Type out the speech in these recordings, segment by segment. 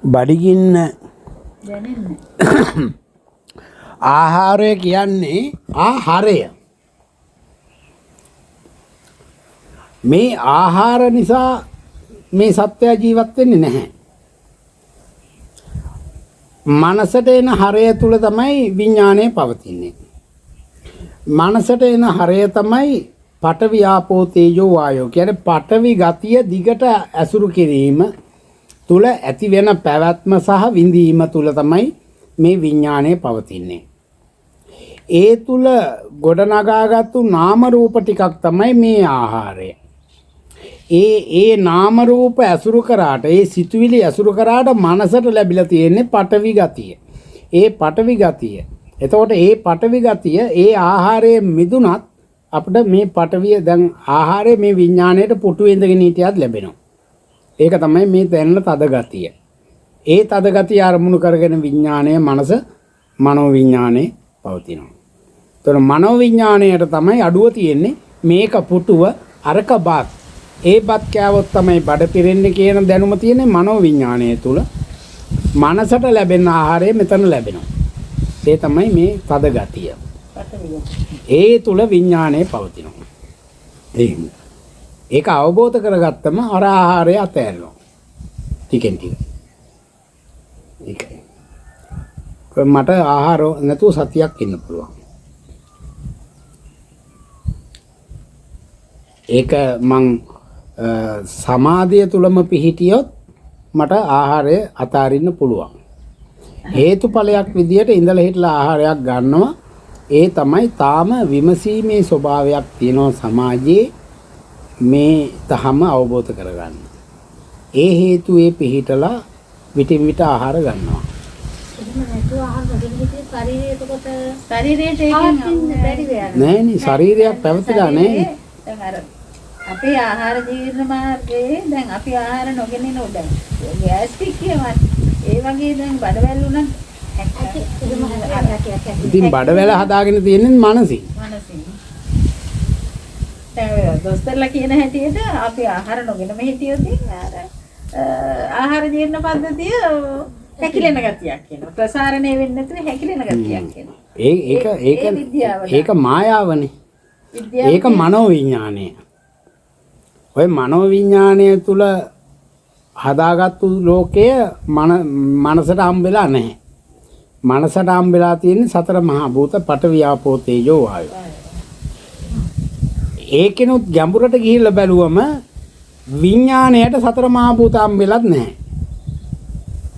බඩගින්න ආහාරය කියන්නේ ආහාරය. මේ ආහාර නිසා මේ සත්වයා ජීවත් වෙන්නේ නැහැ. මනසට එන හරය තුල තමයි විඥානය පවතින්නේ. මනසට එන හරය තමයි පඨවි ආපෝ තේජෝ වායෝ කියන්නේ පඨවි ගතිය දිගට ඇසුරු කිරීම තුල ඇති වෙන පැවැත්ම සහ විඳීම තුල තමයි මේ විඥානය පවතින්නේ. ඒ තුල ගොඩනගාගත්තු නාම රූප ටිකක් තමයි මේ ආහාරය. ඒ නාම රූප ඇසුරු කරාට ඒ සිතුවිලි ඇසුරු කරාට මනසට ලැබිලා තියෙන්නේ පඨවි ගතිය. ඒ පඨවි ගතිය. එතකොට ඒ පඨවි ගතිය ඒ ආහාරයේ මිදුනත් අපිට මේ පඨවිය දැන් ආහාරයේ මේ විඥාණයට පුටු ඉඳගෙන හිටියත් ලැබෙනවා. ඒක තමයි මේ දැනෙන තද ගතිය. ඒ තද ගතිය අරමුණු කරගෙන විඥාණය මනස මනෝ විඥානේ පවතිනවා. ඒතර මනෝ විඥාණයට තමයි අඩුව තියෙන්නේ මේක පුටුව අරක බත්. ඒ බත් කෑවොත් තමයි බඩ පිරෙන්නේ කියන දැනුම තියෙන්නේ මනෝ විඥාණය තුල. මනසට ලැබෙන ආහාරය මෙතන ලැබෙනවා. ඒ තමයි මේ තද ගතිය. ඒ තුල විඥාණය පවතිනවා. ඒක අවබෝධ කරගත්තම අර ආහාරය අතහැරෙනවා. ටිකෙන් ටික. ඒකයි. මට ආහාර නැතුව සතියක් ඉන්න පුළුවන්. ඒක මං සමාධිය තුලම පිහිටියොත් මට ආහාරය අතාරින්න පුළුවන්. හේතුඵලයක් විදියට ඉඳලා හිටලා ආහාරයක් ගන්නවා. ඒ තමයි තාම විමසීමේ ස්වභාවයක් තියෙනවා සමාජයේ මේ තහම අවබෝධ කරගන්න. ඒ හේතුවේ පිහිටලා විටින් විට ආහාර ගන්නවා. නෑනේ ශරීරයක් පැවතිලා නෑනේ. අපේ ආහාර ජීර්ණ මාර්ගයේ දැන් අපි ආහාර නොගෙන නෝද ගෑස්ට්‍රික් කියවනේ ඒ වගේ දැන් බඩවැල් උනත් ඉතින් බඩවැල හදාගෙන තියෙන්නේ මනසින්. දැන් දොස්තරලා කියන හැටියට අපි ආහාර නොගෙනම හිටියොත් ආහාර ජීර්ණ පද්ධතිය හැකිලෙන ගතියක් එනවා. ප්‍රසාරණය වෙන්නේ නැතුව හැකිලෙන ගතියක් එනවා. ඒක මායාවනේ. ඒක මනෝ විඥානය. ඔය මනෝ විඥානය තුල හදාගත්තු ලෝකය මනසට හම්බෙලා නැහැ. මනසට හම්බෙලා තියෙන්නේ සතර මහා භූත පඨවි ආපෝ තේජෝ වායෝ. ඒකිනුත් ගැඹුරට ගිහිල්ලා බැලුවම විඥාණයට සතර මහා භූත හම්බෙලත් නැහැ.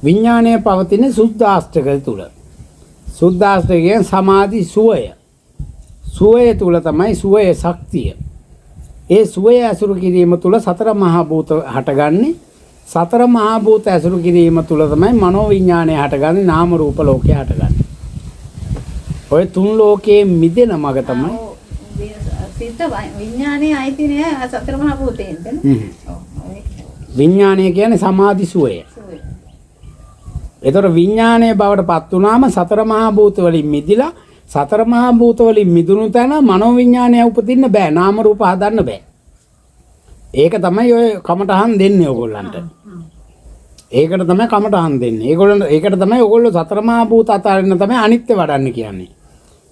විඥාණය පවතින සුද්ධාෂ්ටක තුල. සුද්ධාෂ්ටකයෙන් සමාධි සුවය. සුවය තුල තමයි සුවයේ ශක්තිය. ඒ සුවය ඇසුරු කිරීම තුල සතර මහා භූත හටගන්නේ. සතර මහා භූත ඇසුරු කිරීම තුල තමයි මනෝ විඥාණය හටගන්නේ නාම රූප ලෝකය හටගන්නේ. ඔය තුන් ලෝකයේ මිදෙන මග තමයි සිත විඥානයේ අයිති නෑ සතර මහා භූතයෙන්ද නේ. විඥානය කියන්නේ සමාධි සුවය. ඒතර විඥානයේ බවට පත් වුණාම සතර මහා භූත වලින් මිදිලා සතර මහා භූත වලින් මිදුණු තැන මනෝ විඥානය උපදින්න බෑ. නාම රූප හදන්න බෑ. ඒක තමයි ඔය කමටහන් දෙන්නේ ඕගොල්ලන්ට. ඒකට තමයි කමටහන් දෙන්නේ. ඒකට තමයි ඕගොල්ලෝ සතර මහා භූත අතරින් තමයි අනිත්‍ය වඩන්න කියන්නේ.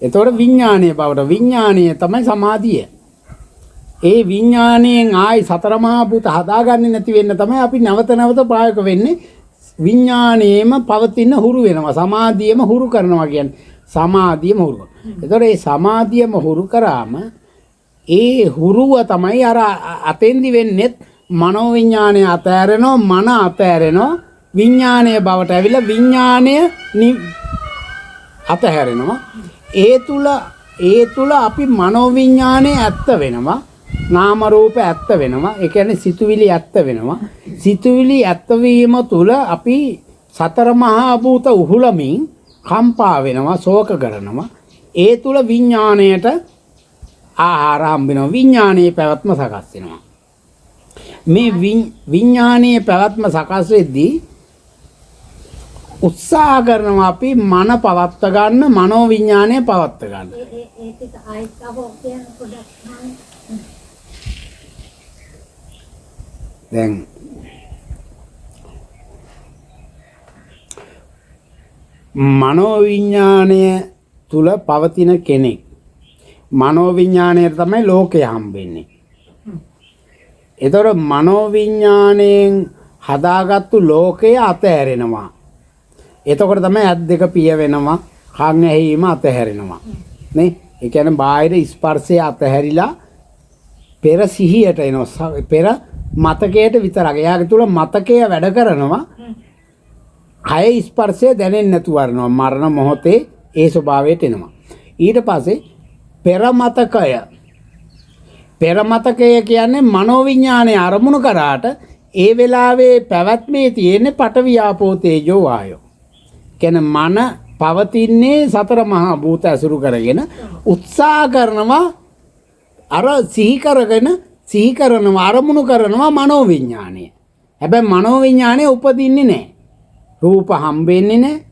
එතකොට විඥානයේ බවට විඥානය තමයි සමාධිය. ඒ විඥාණයෙන් ආයි සතර මහා භූත හදාගන්නේ නැති වෙන්න තමයි අපි නැවත නැවත ප්‍රායෝගික වෙන්නේ. විඥාණයෙම පවතින හුරු වෙනවා. සමාධියම හුරු කරනවා කියන්නේ. සමාධියම හුරු. එතකොට මේ සමාධියම හුරු කරාම ඒ හුරුව තමයි අර අතෙන්දි වෙන්නේ මනෝ විඥාණය අතෑරෙනවා මන අතෑරෙනවා විඥාණය බවට ඇවිල්ලා විඥාණය අතහැරෙනවා. ඒ තුල අපි මනෝ විඥාණය ඇත්ත වෙනවා. නාම රූප ඇත්ත වෙනවා. ඒ කියන්නේ සිතුවිලි ඇත්ත වෙනවා. සිතුවිලි ඇත්ත වීම තුල අපි සතර මහා භූත උහුලමින් කම්පා වෙනවා, ශෝක කරනවා. ඒ තුල විඥාණයට ආහාර හම්බ වෙනවා. විඥානයේ පැවැත්ම සකස් වෙනවා. මේ විඥානයේ පැවැත්ම සකස් වෙද්දී උත්සාහ කරනවා අපි මන පවත්ව ගන්න, මනෝ විඥානය පවත්ව ගන්න. ඒක ආයිත් අවෝ කියන පොඩක් දැන් මනෝවිඤ්ඤාණය තුල පවතින කෙනෙක්. මනෝවිඤ්ඤාණයට තමයි ලෝකය හම්බෙන්නේ. ඒතර මනෝවිඤ්ඤාණයෙන් හදාගත්තු ලෝකය අතහැරෙනවා. එතකොට තමයි ඇස් දෙක පිය වෙනවා, කන් ඇහිීම අතහැරෙනවා. නේ? ඒ කියන්නේ බාහිර ස්පර්ශය අතහැරිලා පෙර සිහියට එනවා. පෙර මතකයට විතරක්. එයාගේ තුල මතකය වැඩ කරනවා. කය ස්පර්ශය දැනෙන්නේ නැතුව වරනවා. මරණ මොහොතේ ඒ ස්වභාවයට එනවා. ඊට පස්සේ පෙර මතකය කියන්නේ මනෝවිඤ්ඤාණය අරමුණු කරාට ඒ වෙලාවේ පැවැත්මේ තියෙන්නේ පඨවි ආපෝ තේජෝ වායෝ. කියන්නේ මන පවතින්නේ සතර මහා භූත ඇසුරු කරගෙන උත්සාහ කරනවා අර සිහි කරනවා අරමුණු කරනවා මනෝවිඤ්ඤාණය. හැබැයි මනෝවිඤ්ඤාණය උපදින්නේ නැහැ. රූප හම්බෙන්නේ නැහැ.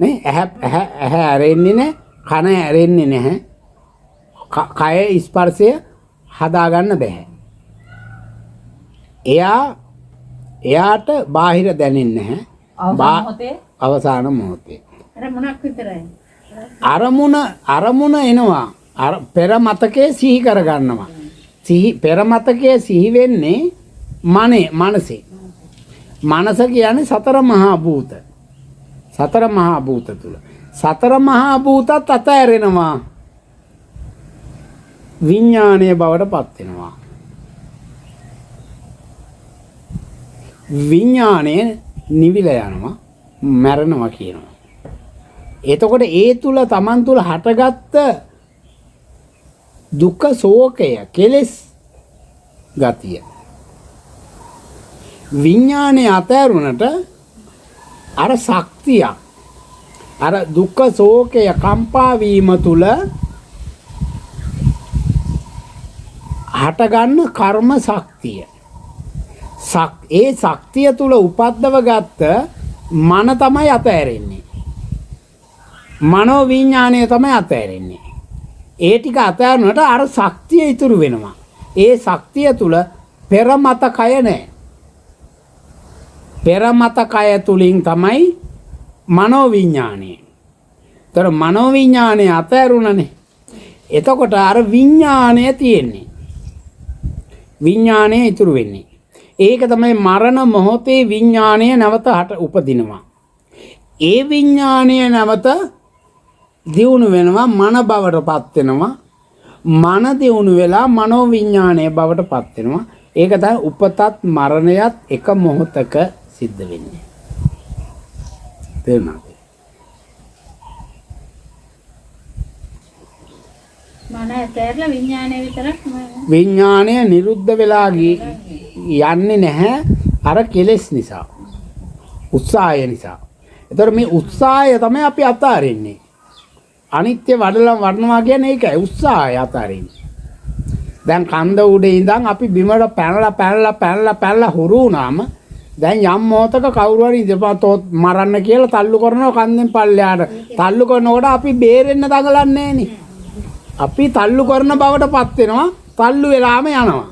නේ? ඇහැ ඇරෙන්නේ නැහැ. කන ඇරෙන්නේ නැහැ. කය ස්පර්ශය හදාගන්න බෑ. එයාට බාහිර දැනෙන්නේ නැහැ. අවසාන මොහොතේ. අර මොනක් විතරයි. අරමුණ එනවා. පෙර මතකයේ සිහි කරගන්නවා. පෙර මතකයේ සිහි වෙන්නේ මනසේ. මනස කියන්නේ සතර මහා භූත. සතර මහා භූත තුල. සතර මහා භූතත් අතහැරෙනවා. විඥානීය බවට පත් වෙනවා. විඥානය නිවිලා යනවා, මැරෙනවා කියනවා. එතකොට ඒ තුල Taman තුල හටගත්ත දුක්ඛ ශෝකය කෙලෙස් ගතිය විඥානේ අතරුණට අර ශක්තිය අර දුක්ඛ ශෝකය කම්පා වීම තුල හටගන්න කර්ම ශක්තිය ඒ ශක්තිය තුල උපද්දව ගත්ත මන තමයි අතහැරෙන්නේ. මනෝ විඥාණය තමයි අතහැරෙන්නේ. ඒ ටික අතහැරුණාට අර ශක්තිය ඉතුරු වෙනවා. ඒ ශක්තිය තුල පෙර මතකය නැහැ. පෙර මතකය තුලින් තමයි මනෝ විඥාණය. ඒතර මනෝ විඥාණය අතහැරුණනේ. එතකොට අර විඥාණය තියෙන්නේ. විඥාණය ඉතුරු වෙන්නේ. ඒක තමයි මරණ මොහොතේ විඥාණය නැවත උපදිනවා. ඒ විඥාණය නැවත දියුණු වෙනවා මන බවටපත් වෙනවා. මන දියුණු වෙලා මනෝ විඥාණය බවටපත් වෙනවා. ඒක තමයි උපතත් මරණයත් එක මොහොතක සිද්ධ වෙන්නේ. තේරුණාද? මන ඇතැරලා විඥානය විතරක් විඥාණය නිරුද්ධ වෙලා යන්නේ නැහැ අර කෙලෙස් නිසා. උත්සාහය නිසා. ඒතර මේ උත්සාහය තමයි අපි අතාරින්නේ. අනිත්‍ය වඩනවා කියන්නේ ඒකයි උත්සාහය අතාරින්නේ. දැන් කන්ද උඩේ ඉඳන් අපි බිමට පැනලා හුරු වුණාම දැන් යම් මොහතක කවුරු හරි ඉඳපතොත් මරන්න කියලා තල්ලු කරනවා කන්දෙන් පල්ලෙහාට. තල්ලු කරනකොට අපි බේරෙන්න දඟලන්නේ නැහනේ. අපි තල්ලු කරන බවටපත් වෙනවා. තල්ලු වෙලාම යනවා.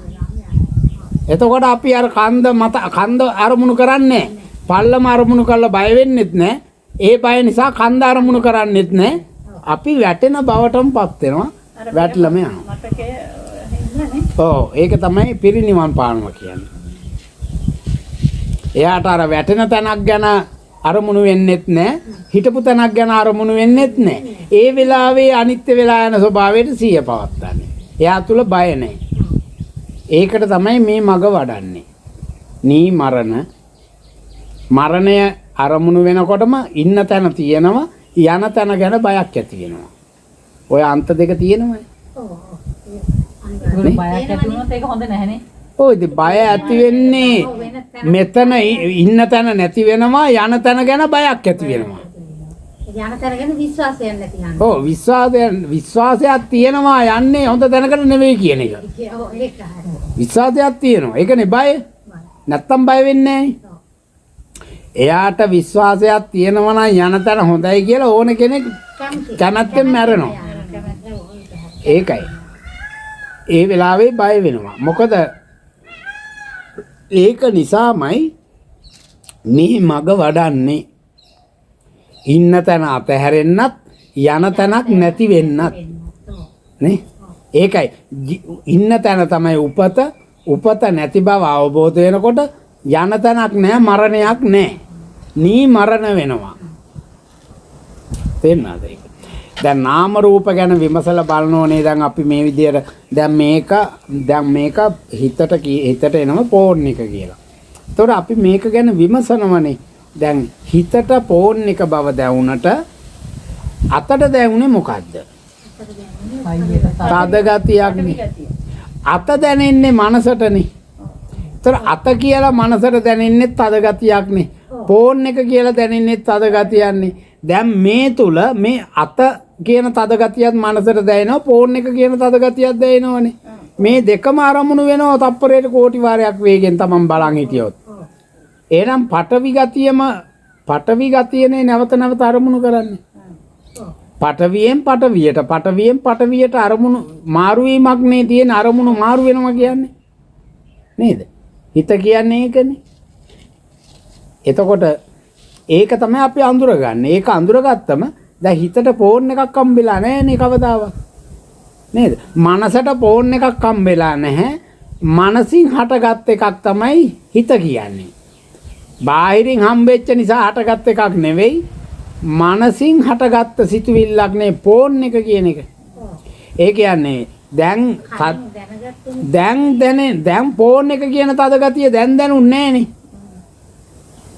එතකොට අපි අර කන්ද අරමුණු කරන්නේ පල්ලම අරමුණු කරලා බය වෙන්නෙත් නැහැ. ඒ බය නිසා කන්ද අරමුණු කරන්නෙත් නැහැ. අපි වැටෙන බවටමපත් වෙනවා. වැටලම යනවා. මතකයේ හින්දානේ. ඔව් ඒක තමයි පිරිනිවන් පානවා කියන්නේ. එයාට අර වැටෙන තැනක් ගැන අරමුණු වෙන්නෙත් නැහැ. හිටපු තැනක් ගැන අරමුණු වෙන්නෙත් නැහැ. ඒ වෙලාවේ අනිත්‍ය වෙලා යන ස්වභාවයට සිහිය පවත්න්නේ. එයා තුල බය නැහැ. ඒකට තමයි මේ මග වඩන්නේ. මරණය අරමුණු වෙනකොටම ඉන්න තැන තියෙනවා යන තැන ගැන බයක් ඇති වෙනවා. ඔය අන්ත දෙක තියෙනවනේ. බයක් ඇති වුණොත් ඒක හොඳ නැහැනේ. ඔය ඉතින් බය ඇති වෙන්නේ මෙතන ඉන්න තැන නැති වෙනවා යන තැන ගැන බයක් ඇති වෙනවා. යන තැන ගැන විශ්වාසයක් නැති යනවා. ඔව් විශ්වාසයක් තියෙනවා යන්නේ හොඳ තැනකට නෙවෙයි කියන එක. විශ්වාසයක් තියෙනවා. ඒකනේ බය. නැත්තම් බය වෙන්නේ නැහැ. එයාට විශ්වාසයක් තියෙනවා නම් යන තැන හොඳයි කියලා ඕන කෙනෙක් කැමැත්තෙන් මැරෙනවා. ඒකයි. ඒ වෙලාවේ බය වෙනවා. මොකද ඒක නිසාමයි මේ මග වඩන්නේ. ඉන්න තැන අතහැරෙන්නත් යන තැනක් නැති වෙන්නත් නේ. ඒකයි ඉන්න තැන තමයි උපත නැති බව අවබෝධ වෙනකොට යන තැනක් නැහැ, මරණයක් නැහැ. නී මරණ වෙනවා. තේරෙනවද ඒක? දැන් නාම රූප ගැන විමසලා බලනෝනේ. දැන් අපි මේ විදියට දැන් මේක හිතට එනවා ෆෝන් එක කියලා. ඒතකොට අපි මේක ගැන විමසනවනේ. දැන් හිතට ෆෝන් එක බව දැවුනට අතට දැවුනේ මොකද්ද? තද ගතියක්නේ. අත දැනෙන්නේ මනසටනේ. ඒතර අත කියලා මනසට දැනෙන්නේ තද ගතියක්නේ. ෆෝන් එක කියලා දැනෙන්නේ තද ගතියන්නේ. දැන් මේ තුල මේ අත කියන තද ගතියත් මනසට දැනෙනවා, ෆෝන් එක කියන තද ගතියත් දැනෙනවනේ. මේ දෙකම අරමුණු වෙනවා තප්පරයට කෝටි වාරයක් වේගෙන් තමන් බලන් හිටියොත්. එහෙනම් පටවි ගතියනේ නැවත නැවත අරමුණු කරන්නේ. පටවියෙන් පටවියට අරමුණු මාරු වීමක් නේ තියෙන. අරමුණු මාරු වෙනවා කියන්නේ නේද? හිත කියන්නේ ඒකනේ. එතකොට ඒක තමයි අපි අඳුරගන්නේ. ඒක අඳුරගත්තම දැන් හිතට ෆෝන් එකක් හම්බෙලා නැහැ නේ කවදාවත්. නේද? මනසට ෆෝන් එකක් හම්බෙලා නැහැ. මනසින් හටගත් එකක් තමයි හිත කියන්නේ. බාහිරින් හම්බෙච්ච නිසා හටගත් එකක් නෙවෙයි. මනසින් හටගත්ත සිතුවිල්ලක් නේ ෆෝන් එක කියන එක. ඒ කියන්නේ දැන් ෆෝන් එක කියන තද ගතිය දැන් දැනුන්නේ නැහනේ.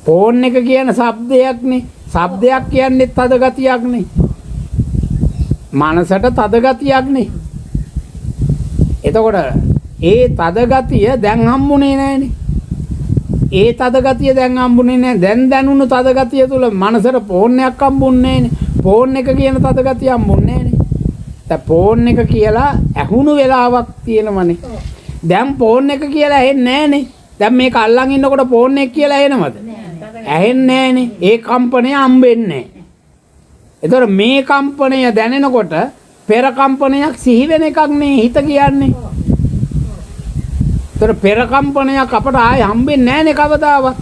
ෆෝන් එක කියන શબ્දයක්නේ. શબ્දයක් කියන්නේ තද ගතියක්නේ. මනසට තද ගතියක්නේ. එතකොට ඒ තද ගතිය දැන් හම්බුනේ නැහනේ. ඒ තද ගතිය දැන් හම්බුනේ නැහැ. දැන් දැනුණු තද ගතිය තුල මනසට ෆෝන් එකක් හම්බුන්නේ නැහනේ. ෆෝන් එක කියන තද ගතිය හම්බුන්නේ නැහනේ. දැන් ෆෝන් එක කියලා ඇහුණු වෙලාවක් තියෙනවනේ. දැන් ෆෝන් එක කියලා ඇහෙන්නේ නැහනේ. දැන් මේක අල්ලන් ඉන්නකොට ෆෝන් එක කියලා ඇහෙනවද? ඇහෙන්නේ නැහනේ. ඒ කම්පණය හම්බෙන්නේ නැහැ. ඒතර මේ කම්පණය දැනෙනකොට පෙර කම්පනයක් සිහි වෙන එකක් නේ හිත කියන්නේ. ඒතර පෙර කම්පනයක් අපට ආයේ හම්බෙන්නේ නැහනේ කවදාවත්.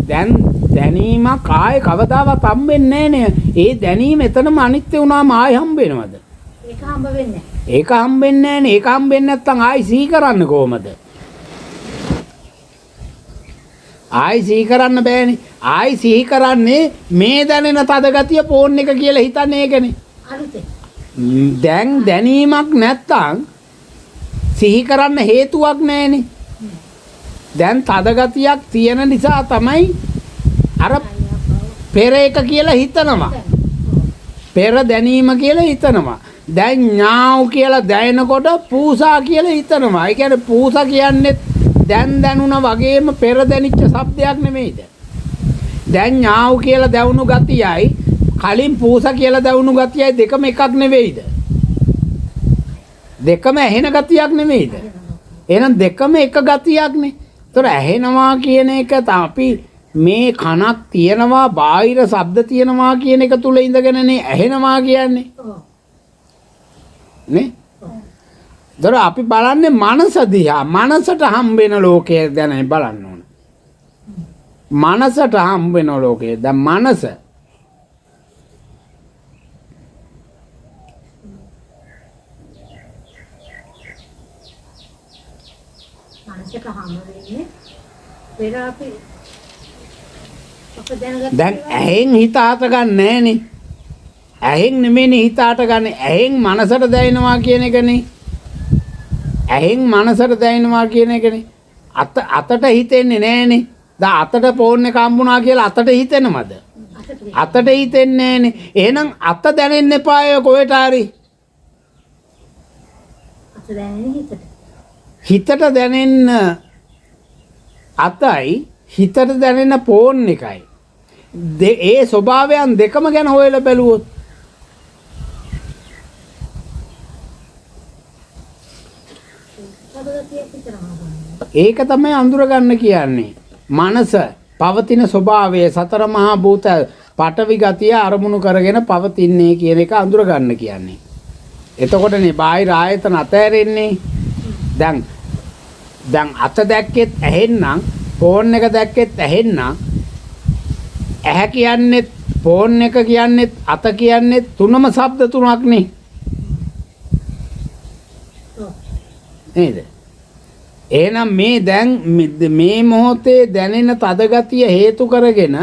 දැන් දැනීමක් ආයේ කවදාවත් හම්බෙන්නේ නැහනේ. ඒ දැනීම එතනම අනිත්‍ය වුණාම ආයේ හම්බෙනවද? ඒක හම්බ වෙන්නේ නැහැ. ඒක හම්බෙන්නේ නැහනේ. ඒක හම්බෙන්නේ නැත්නම් ආයි සිහි කරන්න කොහමද? ආයි සිහි කරන්න බෑනේ. ආයි සිහි කරන්නේ මේ දැනෙන තද ගතිය ෆෝන් එක කියලා හිතන්නේ ඒකනේ. අලුතෙන්. දැන් දැනීමක් නැත්තම් සිහි කරන්න හේතුවක් නැහැනේ. දැන් තද ගතියක් තියෙන නිසා තමයි අර පෙර එක කියලා හිතනවා. පෙර දැනීම කියලා හිතනවා. දැන් ඥාව් කියලා දැනෙනකොට පූසා කියලා හිතනවා. ඒ කියන්නේ පූසා කියන්නේ දැන් දැනුණා වගේම පෙර දැනිච්ච શબ્දයක් නෙමෙයිද? දැන් ඥාව් කියලා දැවුණු ගතියයි කලින් පූසා කියලා දැවුණු ගතියයි දෙකම එකක් නෙවෙයිද? දෙකම ඇහෙන ගතියක් නෙමෙයිද? එහෙනම් දෙකම එක ගතියක්නේ. ඒතර ඇහෙනවා කියන එක අපි මේ කනක් තියනවා බාහිර ශබ්ද තියනවා කියන එක තුල ඉඳගෙනනේ ඇහෙනවා කියන්නේ. නේ? ඒතර අපි බලන්නේ මනස දිහා. මනසට හම්බෙන ලෝකය ගැන බලන්න ඕන. මනසට හම්බෙන ලෝකය. දැන් මනස මනසට හම්බ වෙන්නේ පෙර අපි දැන් ඇහෙන් හිත ආත ගන්න නෑනේ. ඇහෙන් නෙමෙයිනේ හිත ආත ගන්න. ඇහෙන් මනසට දැනෙනවා කියන එකනේ. ඇහෙන් මනසට දැනෙනවා කියන එකනේ. අතට හිතෙන්නේ නෑනේ. දැන් අතට ෆෝන් එක හම්බුණා කියලා අතට හිතෙනවද? අතට හිතෙන්නේ නෑනේ. එහෙනම් අත දැනෙන්න එපා ඔය කොහෙට හරි. අත දැනෙන්නේ හිතට. හිතට දැනෙන්න අතයි හිතට දැනෙන ෆෝන් එකයි. ඒ ස්වභාවයන් දෙකම ගැන හොයලා බැලුවොත් ඒක තමයි අඳුර ගන්න කියන්නේ. මනස පවතින ස්වභාවය සතර මහා භූත පඨවි ගතිය අරමුණු කරගෙන පවතින්නේ කියන එක අඳුර ගන්න කියන්නේ. එතකොටනේ බාහිර ආයතන අතහැරෙන්නේ. දැන් අත දැක්කෙත් ඇහෙන්නම් ෆෝන් එක දැක්කෙත් ඇහෙන්න ඇහැ කියන්නේත් ෆෝන් එක කියන්නේත් අත කියන්නේත් තුනම ශබ්ද තුනක් නේ. නේද? එහෙනම් මේ දැන් මේ මොහොතේ දැනෙන තද ගතිය හේතු කරගෙන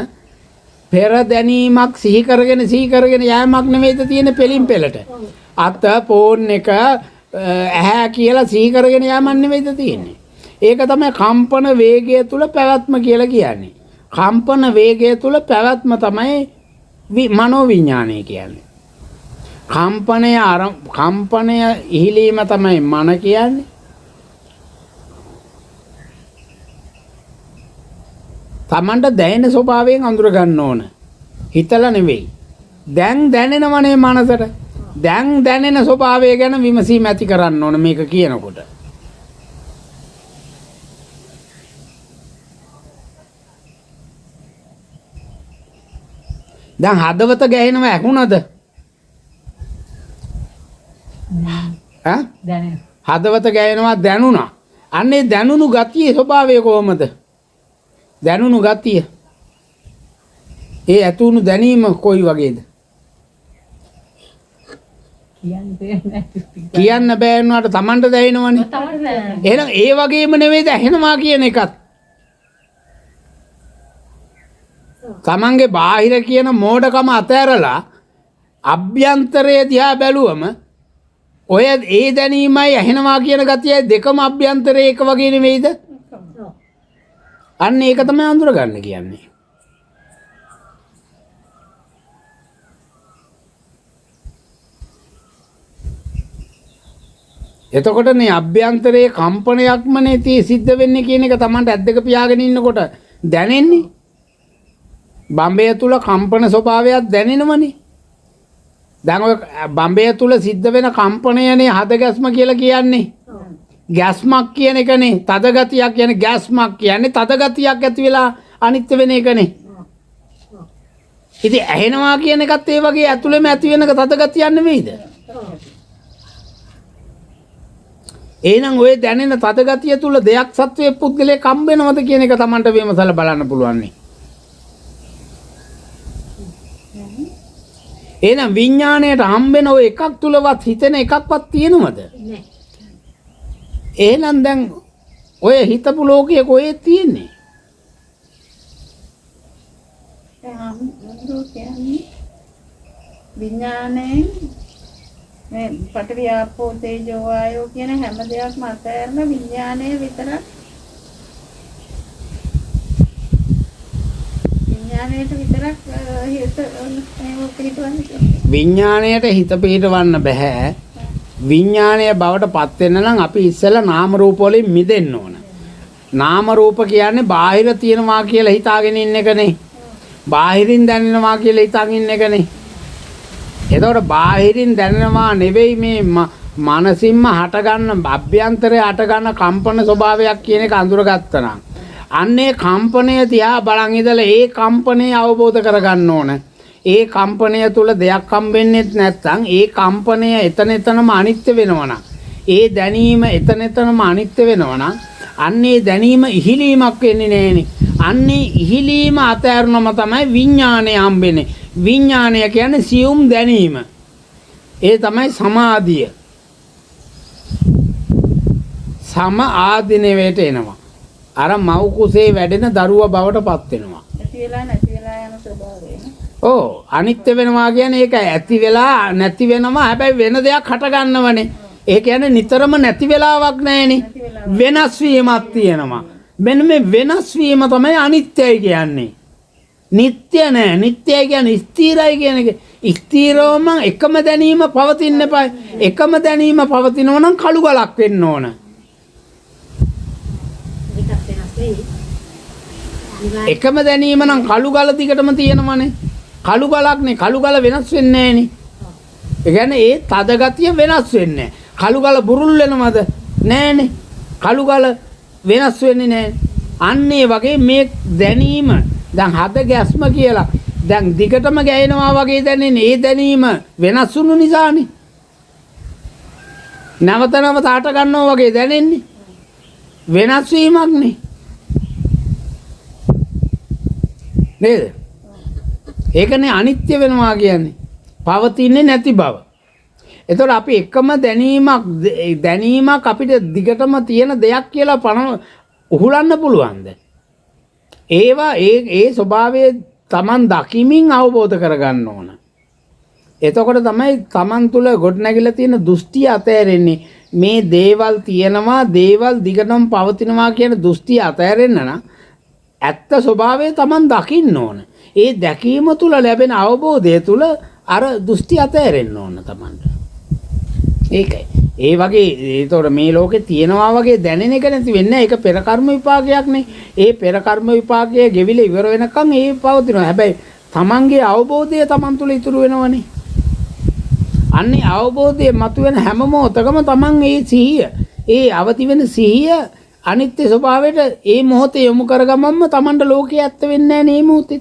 පෙර දැනීමක් සිහි කරගෙන යෑමක් නෙවෙයිද තියෙන්නේ පෙලින් පෙලට. අත ෆෝන් එක ඇහැ කියලා සිහි කරගෙන යෑමක් නෙවෙයිද තියෙන්නේ. ඒක තමයි කම්පන වේගය තුල පැවැත්ම කියලා කියන්නේ. කම්පන වේගය තුල පැවැත්ම තමයි මනෝවිඥානය කියන්නේ. කම්පනය ඉහිලීම තමයි මන කියන්නේ. තමන්ට දැනෙන ස්වභාවයෙන් අඳුර ගන්න ඕන. හිතලා නෙවෙයි. දැන් දැනෙනවනේ මනසට. දැන් දැනෙන ස්වභාවය ගැන විමසීම ඇති කරන්න ඕන මේක කියනකොට. දැන් හදවත ගැහෙනව ඇහුණද? දැනෙන. හදවත ගැහෙනවා දැනුණා. අන්නේ දැනුණු ගතියේ ස්වභාවය කොහොමද? දැනුණු ගතිය. ඒ ඇතුණු දැනීම කොයි වගේද? කියන්න බෑ වුණාට Tamanට දැනෙනවනේ. එහෙනම් ඒ වගේම නෙවෙයිද ඇහෙනවා කියන එකත්? තමන්ගේ බාහිර කියන මෝඩකම අතෑරලා අභ්‍යන්තරයේ දිහා බැලුවම ඔය ඒ දැනීමයි ඇහෙනවා කියන ගතියයි දෙකම අභ්‍යන්තරයේ එක වගේ නෙවෙයිද? අන්න ඒක තමයි අඳුර ගන්න කියන්නේ. එතකොටනේ අභ්‍යන්තරයේ කම්පනයක්මනේ තී සිද්ධ වෙන්නේ කියන එක Tamanට ඇද්දක පියාගෙන ඉන්නකොට දැනෙන්නේ. බම්බය තුල කම්පන ස්වභාවයක් දැනෙනවනේ. දැන් ඔය බම්බය තුල සිද්ධ වෙන කම්පනයනේ හද ගැස්ම කියලා කියන්නේ. ගැස්මක් කියන එකනේ. තද ගතියක් කියන්නේ ගැස්මක් කියන්නේ තද ගතියක් ඇති වෙලා අනිත්‍ය වෙන එකනේ. ඉතින් ඇහෙනවා කියන එකත් ඒ වගේ ඇතුළෙම ඇති වෙනක තද ගතියක් නෙවෙයිද? එහෙනම් ඔය දැනෙන තද ගතිය තුල දෙයක් සත්වයේ පුද්ගලයෙක් හම්බ වෙනවද කියන එක Tamanට විමසලා බලන්න පුළුවන් නේ. එහෙනම් විඥාණයට හම්බෙන ඔය එකක් තුලවත් හිතෙන එකක්වත් තියෙනවද? නැහැ. එහෙනම් දැන් ඔය හිතපු ලෝකයේ කොහෙද තියෙන්නේ? විඥාණයෙන් මේ පඨවි ආපෝ තේජෝ වායෝ කියන හැම දෙයක්ම අතහැරන විඥාණය විතරක් විඥාණයට විතරක් විඥාණයට හිත පිටවන්න බෑ. විඥාණය බවට පත් වෙන්න නම් අපි ඉස්සෙල්ලා නාම රූප වලින් මිදෙන්න ඕන. නාම රූප කියන්නේ බාහිර තියෙනවා කියලා හිතාගෙන ඉන්න එකනේ. බාහිරින් දැනෙනවා කියලා හිතාගෙන ඉන්න එකනේ. එතකොට බාහිරින් දැනෙනවා නෙවෙයි මේ මනසින්ම හටගන්න අභ්‍යන්තරයේ හටගන්න කම්පන ස්වභාවයක් කියන එක අඳුරගත්තා නම් අන්නේ කම්පනය තියා බලන් ඉඳලා ඒ කම්පනය අවබෝධ කරගන්න ඕන. ඒ කම්පනය තුල දෙයක් හම්බෙන්නේ නැත්නම් ඒ කම්පනය එතනම අනිත්‍ය වෙනවනම් ඒ දැනීම එතනම අනිත්‍ය වෙනවනම් අන්නේ දැනීම ඉහිලීමක් වෙන්නේ නැහෙනේ. අන්නේ ඉහිලීම අතහැරුණම තමයි විඥාණය හම්බෙන්නේ. විඥාණය කියන්නේ සියුම් දැනීම. ඒ තමයි සමාධිය. සම ආධිනවයට එනවා. අර මව් කුසේ වැඩෙන දරුවා බවට පත් වෙනවා. නැති වෙලා යන ස්වභාවය. ඕ අනිත්‍ය වෙනවා කියන්නේ ඒක ඇති වෙලා නැති වෙනවා. හැබැයි වෙන දෙයක් හට ගන්නවනේ. ඒ කියන්නේ නිතරම නැති වෙලාවක් නැහෙනේ. වෙනස් වීමක් තියෙනවා. මෙන්න මේ වෙනස් වීම තමයි අනිත්‍යයි කියන්නේ. නිට්ටය නෑ. නිට්ටයයි කියන්නේ ස්ථිරයි කියන එක. ස්ථිරවම එකම දැනීම පවතින්න එපා. එකම දැනීම පවතිනවා නම් කළු ගලක් වෙන්න ඕන. එකම දැනීම නම් කළු ගල දිගටම තියෙනවනේ. කළු ගලක්නේ. කළු ගල වෙනස් වෙන්නේ නැහනේ. ඒ කියන්නේ ඒ තද ගතිය වෙනස් වෙන්නේ නැහැ. කළු ගල බුරුල් වෙනවද? නැහනේ. කළු ගල වෙනස් වෙන්නේ නැහැ. අන්න ඒ වගේ මේ දැනීම දැන් හද ගැස්ම කියලා දැන් දිගටම ගැයෙනවා වගේ දැනෙන්නේ. ඒ දැනීම වෙනස් වුණු නිසානේ. නැවත නැවත හට ගන්නවා වගේ දැනෙන්නේ. වෙනස් වීමක්නේ. නේද? ඒකනේ අනිත්‍ය වෙනවා කියන්නේ. පවතින්නේ නැති බව. එතකොට අපි එකම දැනීමක් අපිට දිගටම තියෙන දෙයක් කියලා උහුලන්න පුළුවන්ද? ඒවා ඒ ස්වභාවය Taman දකිමින් අවබෝධ කරගන්න ඕන. එතකොට තමයි Taman තුල ගොඩනැගිලා තියෙන දෘෂ්ටි අතහැරෙන්නේ. මේ දේවල් තියෙනවා, දේවල් දිගටම පවතිනවා කියන දෘෂ්ටි අතහැරෙන්න නම් ඇත්ත ස්වභාවය Taman දකින්න ඕන. ඒ දැකීම තුල ලැබෙන අවබෝධය තුල අර දෘෂ්ටි අතහැරෙන්න ඕන Tamanට. ඒකයි. ඒ වගේ ඒතකොට මේ ලෝකේ තියෙනවා වගේ දැනෙන එක නැති වෙන්නේ. ඒක පෙර කර්ම විපාකයක් නේ. ඒ පෙර කර්ම විපාකයේ ගෙවිලා ඉවර වෙනකන් ඒ පවතිනවා. හැබැයි Tamanගේ අවබෝධය Taman තුල ඉතුරු වෙනවනේ. අන්නේ අවබෝධය මතුවෙන හැම මොහොතකම Taman ඒ සිහිය, ඒ අවදි වෙන සිහිය අනිත්‍ය ස්වභාවයට ඒ මොහොතේ යොමු කරගමම්ම Tamanට ලෝකේ ඇත්ත වෙන්නේ නැහැ නේ මොහොතේ.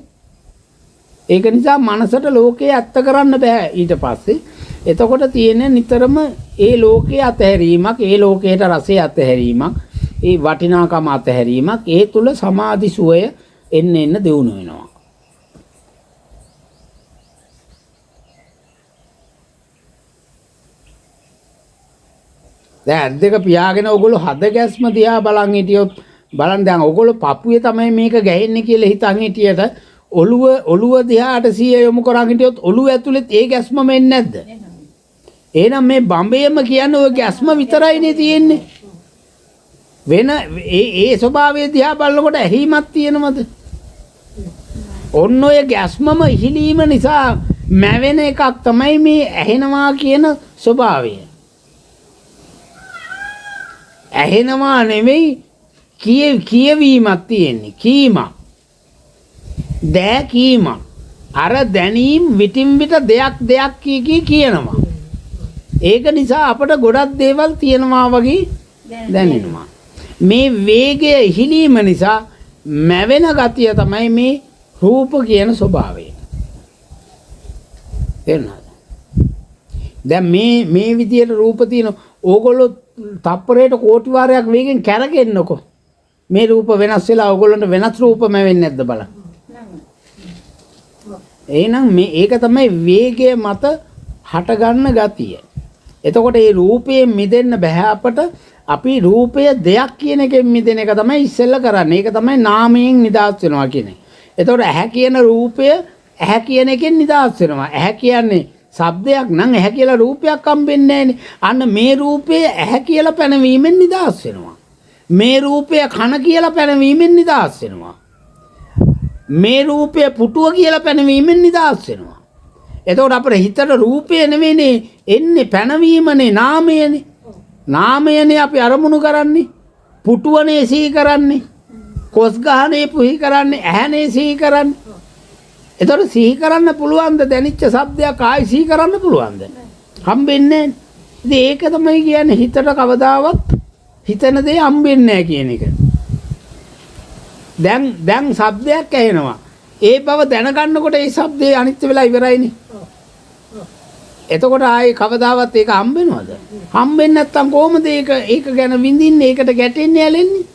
ඒක නිසා මනසට ලෝකේ ඇත්ත කරන්න බෑ ඊට පස්සේ. එතකොට තියෙන නිතරම ඒ ලෝකයේ අතහැරීමක්, ඒ ලෝකයට රසය අතහැරීමක්, ඒ වටිනාකම අතහැරීමක්, ඒ තුල සමාධි සුවය එන්න දියුණු වෙනවා. දැන් දෙක පියාගෙන ඔයගොල්ලෝ හද ගැස්ම දිහා බලන් හිටියොත් බලන්න දැන් ඔයගොල්ලෝ පපුවේ තමයි මේක ගැහෙන්නේ කියලා හිතන් හිටියට ඔළුව දිහාට සිය යොමු කරන් හිටියොත් ඔළුව ඇතුලේ ඒ ගැස්මම එන්නේ නැද්ද? එහෙනම් මේ බම්බේම කියන්නේ ඔය ගැස්ම විතරයිනේ තියෙන්නේ. වෙන ඒ ස්වභාවය දිහා බලනකොට ඇහිමක් තියෙනවද? ඔන්න ඔය ගැස්මම ඉහිලීම නිසා මැවෙන එකක් තමයි මේ ඇහෙනවා කියන ස්වභාවය. ඇහෙනවා නෙමෙයි කියවීමක් තියෙන්නේ. කීමක්. දැකීමක්. අර දැනීම් විටින් විට දෙයක් කියනවා. ඒක නිසා අපට ගොඩක් දේවල් තියෙනවා වගේ දැනෙනවා. මේ වේගය ඉහිලීම නිසා මැවෙන ගතිය තමයි මේ රූප කියන ස්වභාවය. තේරුණාද? දැන් මේ විදියට රූප තියෙන ඕගොල්ලෝ තප්පරයට කෝටි වාරයක් වේගෙන් කැරකෙන්නකො. මේ රූප වෙනස් වෙලා ඕගොල්ලන්ට වෙනස් රූපම වෙන්නේ නැද්ද බලන්න. එහෙනම් ඒක තමයි වේගය මත හටගන්න ගතිය. එතකොට මේ රූපයෙන් මිදෙන්න බෑ අපට. අපි රූපය දෙයක් කියන එකෙන් මිදෙන එක තමයි ඉස්සෙල්ලා කරන්නේ. ඒක තමයි නාමයෙන් නිදහස් වෙනවා කියන්නේ. එතකොට ඇහැ කියන රූපය ඇහැ කියන එකෙන් නිදහස් වෙනවා. ඇහැ කියන්නේ ශබ්දයක් නම් ඇහැ කියලා රූපයක් හම්බෙන්නේ නැහැනේ. අන්න මේ රූපය ඇහැ කියලා පැනවීමෙන් නිදහස් වෙනවා. මේ රූපය කන කියලා පැනවීමෙන් නිදහස් වෙනවා. මේ රූපය පුටුව කියලා පැනවීමෙන් නිදහස් වෙනවා. එතකොට අපේ හිතට රූපය නෙවෙයිනේ එන්නේ පැනවීමනේ නාමයනේ. නාමයනේ අපි අරමුණු කරන්නේ. පුටුවනේ සිහි කරන්නේ. කොස් ගහනේ පුහි කරන්නේ. ඇහැනේ සිහි කරන්නේ. එතකොට සිහි කරන්න පුළුවන්ද දැනිච්ච શબ્දයක් ආයි සිහි කරන්න පුළුවන්ද? හම්බෙන්නේ නැහැ. ඉතින් ඒක තමයි කියන්නේ හිතට කවදාවත් හිතන දේ හම්බෙන්නේ නැහැ කියන එක. දැන් શબ્දයක් ඇහෙනවා. ඒ බව දැනගන්නකොට ඒ શબ્දේ අනිත්‍ය වෙලා ඉවරයිනේ. එතකොට ආයේ කවදාවත් ඒක හම්බෙනවද? හම්බෙන්නේ නැත්තම් කොහොමද ඒක ගැන විඳින්නේ? ඒකට ගැටෙන්නේ ඇලෙන්නේ?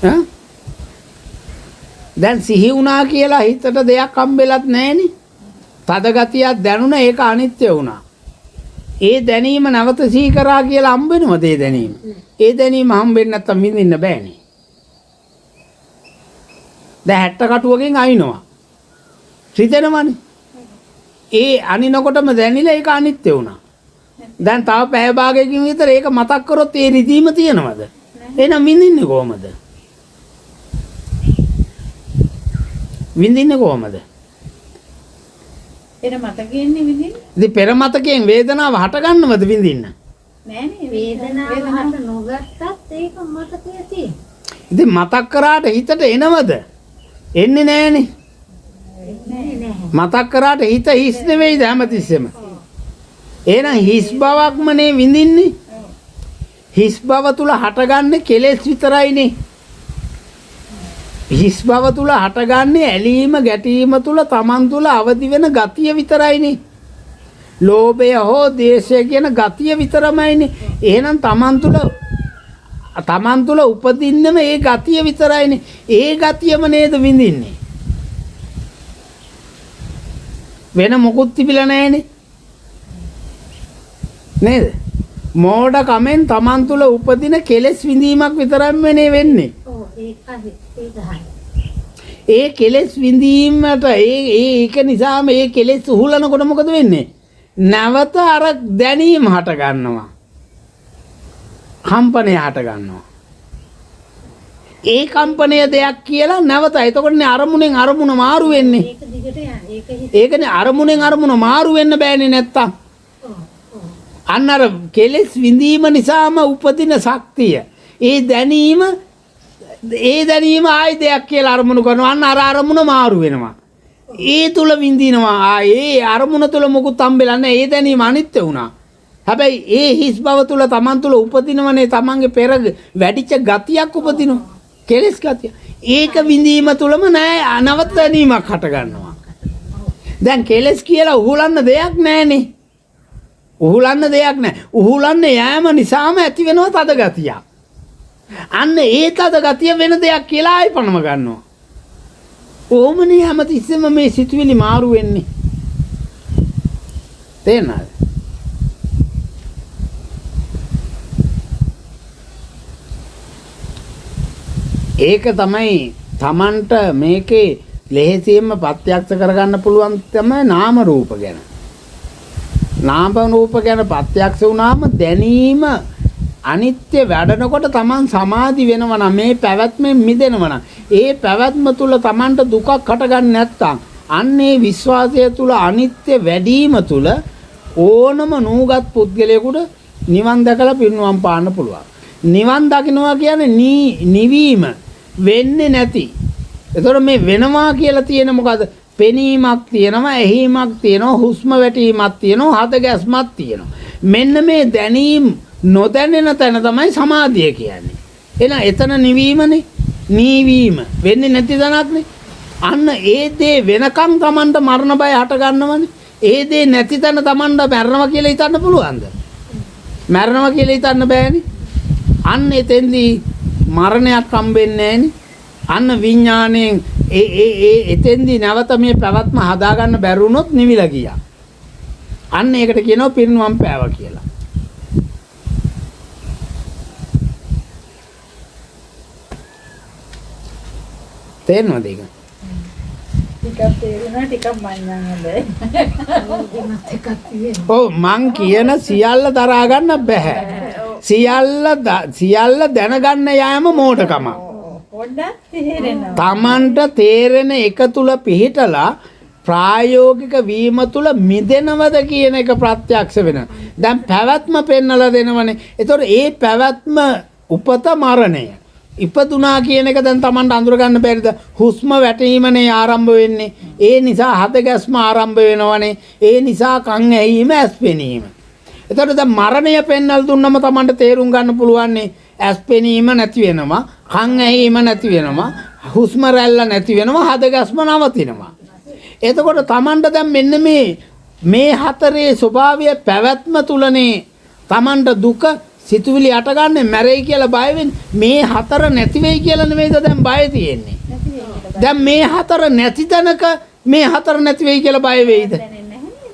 ඈ? දැන් සිහි වුණා කියලා හිතට දෙයක් හම්බෙලත් නැහෙනේ. තද ගතියක් දැනුණා ඒක අනිත්‍ය වුණා. ඒ දැනීම නැවත සිහි කරා කියලා හම්බෙනවද ඒ දැනීම? ඒ දැනීම හම්බෙන්නේ නැත්තම් විඳින්න බෑනේ. දැන් 60 කටුවකින් අයින්නවා. රිදෙනවනේ. ඒ අනිනකොටම දැනිලා ඒක අනිත්‍ය වුණා. දැන් තව පැය භාගයකින් විතර ඒක මතක් කරොත් ඒ රිදීම තියෙනවද? එහෙනම් විඳින්නේ කොහමද? විඳින්නේ කොහමද? පෙර මතකයෙන්නේ විඳින්නේ? ඉතින් පෙර මතකයෙන් වේදනාව හට ගන්නවද විඳින්න? නෑනේ වේදනාව හට නොගත්තත් ඒක මතකයේ තියෙන. ඉතින් මතක් කරාට හිතට එනවද? එන්නේ නෑනේ. මතක් කරාට හිත හිස් නෙවෙයිද හැමතිස්සෙම? එහෙනම් හිස් බවක්ම නේ විඳින්නේ. හිස් බව තුල හටගන්නේ කෙලෙස් විතරයිනේ. හිස් බව තුල හටගන්නේ ඇලීම ගැටීම තුල Taman තුල අවදි වෙන ගතිය විතරයිනේ. ලෝභය හෝ ද්වේෂය කියන ගතිය විතරමයිනේ. එහෙනම් Taman තුල තමන් තුළ උපදින්නම ඒ ගතිය විතරයිනේ. ඒ ගතියම නේද විඳින්නේ. වෙන මොකුත් තිබිලා නැහැනේ. නේද? මෝඩ කමෙන් තමන් තුළ උපදින කෙලෙස් විඳීමක් විතරක්ම වෙන්නේ. ඔව් ඒකයි. ඒ කෙලෙස් විඳීමට ඒක නිසාම ඒ කෙලෙස් උහුලනකොට මොකද වෙන්නේ? නැවත අර දැනීම හට ගන්නවා. කම්පනය හට ගන්නවා. ඒ කම්පනය දෙයක් කියලා නැවත එතකොටනේ අරමුණෙන් අරමුණ මාරු වෙන්නේ. ඒක දිගට යන ඒකනේ අරමුණෙන් අරමුණ මාරු වෙන්න බෑනේ නැත්තම්. අන්න අර කෙලෙස් විඳීම නිසාම උපදින ශක්තිය. ඒ දැනීම ආයි දෙයක් කියලා අරමුණු කරනවා. අන්න අර අරමුණ මාරු වෙනවා. ඒ තුල විඳිනවා. ඒ අරමුණ තුල මොකුත් හම්බෙලා නැහැ. ඒ දැනීම අනිත්‍ය වුණා. හැබැයි ඒ හිස් බව තුල Taman තුල උපදිනවනේ Tamanගේ පෙර වැඩිච්ච ගතියක් උපදිනවා. කෙලෙස් ගතිය. ඒක විඳීම තුලම නෑ අනවත දැනීමක් හට ගන්නවා. දැන් කෙලෙස් කියලා උහුලන්න දෙයක් නෑනේ. උහුලන්න දෙයක් නෑ. උහුලන්න යෑම නිසාම ඇති වෙනවා තද ගතියක්. අන්න ඒ තද ගතිය වෙන දෙයක් කියලා ආයි පනම ගන්නවා. ඕමනේ හැමතිස්සෙම මේ සිතුවිලි මාරු වෙන්නේ. තේරෙනවද? ඒක තමයි Tamanට මේකේ ලෙහෙසියෙන්ම ප්‍රත්‍යක්ෂ කරගන්න පුළුවන් තමයි නාම රූප ගැන. නාම රූප ගැන ප්‍රත්‍යක්ෂ වුණාම දැනීම අනිත්‍ය වැඩනකොට Taman සමාධි වෙනවා නම් මේ පැවැත්මෙන් මිදෙනවා නම් ඒ පැවැත්ම තුල Tamanට දුකක් හටගන්නේ නැත්තම් අන්නේ විශ්වාසය තුල අනිත්‍ය වැඩිම තුල ඕනම නූගත් පුද්ගලයෙකුට නිවන් දැකලා පිරිනුවම් පාන්න පුළුවන්. නිවන් දකින්නවා කියන්නේ නිවීම වෙන්නේ නැති. ඒතකොට මේ වෙනවා කියලා තියෙන මොකද? පෙනීමක් තියෙනවා, ඇහිීමක් තියෙනවා, හුස්ම වැටීමක් තියෙනවා, හද ගැස්මක් තියෙනවා. මෙන්න මේ දැනීම නොදැනෙන තැන තමයි සමාධිය කියන්නේ. එහෙනම් එතන නිවීමනේ. නිවීම වෙන්නේ නැති තැනක්නේ. අන්න ඒ දේ වෙනකම් Tamanට මරණ බය හට ගන්නවනේ. ඒ දේ නැති තැන Tamanට මරනවා කියලා හිතන්න පුළුවන්ද? මරනවා කියලා හිතන්න බෑනේ. අන්න එතෙන්දී මරණයක් හම්බෙන්නේ නැහැනේ. අන්න විඥාණයෙන් එතෙන්දී නැවත මේ පැවැත්ම හදාගන්න බැරි වුණොත් නිවිලා ගියා. අන්න ඒකට කියනවා පිරිනුවම් පෑවා කියලා. තේරෙනවද ඒක? ටිකක් තේරුණා ටිකක් මඤ්ඤං හොඳයි. ඔව් මං කියන සියල්ල දරා ගන්න බෑ. සියල්ල දැනගන්න යෑම මෝඩකම. පොඩ්ඩක් තේරෙනවා. Tamanට තේරෙන එක තුල පිහිටලා ප්‍රායෝගික වීම තුල මිදෙනවද කියන එක ප්‍රත්‍යක්ෂ වෙනවා. දැන් පැවැත්ම පෙන්නලා දෙනවනේ. ඒතකොට ඒ පැවැත්ම උපත මරණය. ඉපදුනා කියන එක දැන් Tamanට අඳුර ගන්න බැරිද? හුස්ම වැටීමනේ ආරම්භ වෙන්නේ. ඒ නිසා හද ගැස්ම ආරම්භ වෙනවනේ. ඒ නිසා කන් ඇහිීම ඇස් පෙනීම. එතකොට දැන් මරණය පෙන්වලා දුන්නම Tamanට තේරුම් ගන්න පුළුවන්නේ ඇස් පෙනීම නැති වෙනවා, කන් ඇහිීම නැති වෙනවා, හුස්ම රැල්ල නැති වෙනවා, හද ගැස්ම නවතිනවා. එතකොට Tamanට දැන් මෙන්න මේ හතරේ ස්වභාවය පැවැත්ම තුලනේ Tamanට දුක සිතුවිලි අටගන්නේ මැරෙයි කියලා බය වෙන්නේ. මේ හතර නැති වෙයි කියලා නෙමෙයිද දැන් බය තියෙන්නේ. දැන් මේ හතර නැති තැනක මේ හතර නැති වෙයි කියලා බය වෙයිද?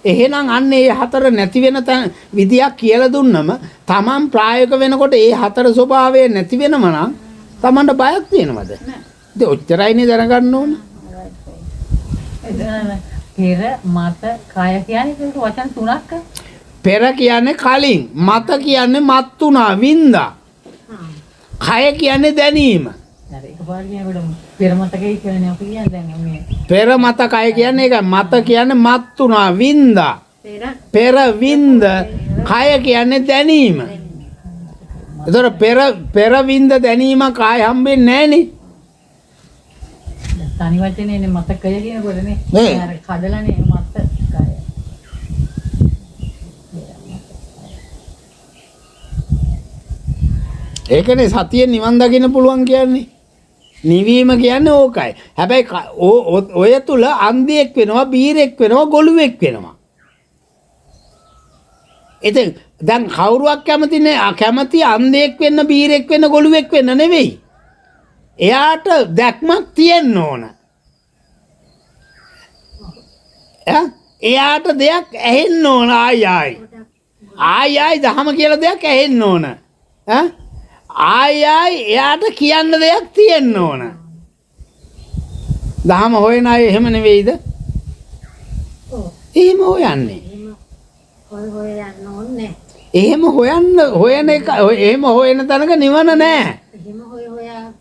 එහෙනම් අන්න ඒ හතර නැති වෙන තැන විදියක් කියලා දුන්නම Taman ප්‍රායෝගික වෙනකොට ඒ හතර ස්වභාවය නැති වෙනම නම් Tamanට බයක් තියෙනවද? ඒ ඔච්චරයිනේ දැනගන්න ඕන. පෙර මත කය කියන්නේ වචන තුනක්. පෙර කියන්නේ කලින්, මත කියන්නේ මත් වුණා, වින්දා. කය කියන්නේ දැනීම. හරි එකපාර කියනකොට පෙර මතකයි කියන්නේ අපි කියන්නේ දැන් මේ පෙර මතකය කියන්නේ ඒක. මත කියන්නේ මත් වුණා, වින්දා. පෙර වින්ද. කය කියන්නේ දැනීම. ඒතර පෙර වින්ද දැනීම කය හම්බෙන්නේ නැහනේ. තනි වචනේනේ මතකය කියනකොටනේ අර කඩලානේ මතකය. ඒකනේ සතිය නිවන් දකින්න පුළුවන් කියන්නේ. නිවීම කියන්නේ ඕකයි. හැබැයි ඔය තුල අන්ධයෙක් වෙනවා, බීරෙක් වෙනවා, ගොළුෙක් වෙනවා. ඉතින් දැන් කවුරුවක් කැමති අන්ධයෙක් වෙන්න බීරෙක් වෙන්න ගොළුෙක් වෙන්න නෙවෙයි. එයාට දැක්මක් තියෙන්න ඕන. එයාට දෙයක් ඇහෙන්න ඕන ආයි දහම කියලා දෙයක් ඇහෙන්න ඕන. ආයි එයාට කියන්න දෙයක් තියෙන්න ඕන. දහම හොයන අය එහෙම නෙවෙයිද? එහෙම හොයන්නේ. හොය යන්න ඕනේ. එහෙම හොයන එක එහෙම හොයන තැනක නිවන නෑ. එහෙම හොයා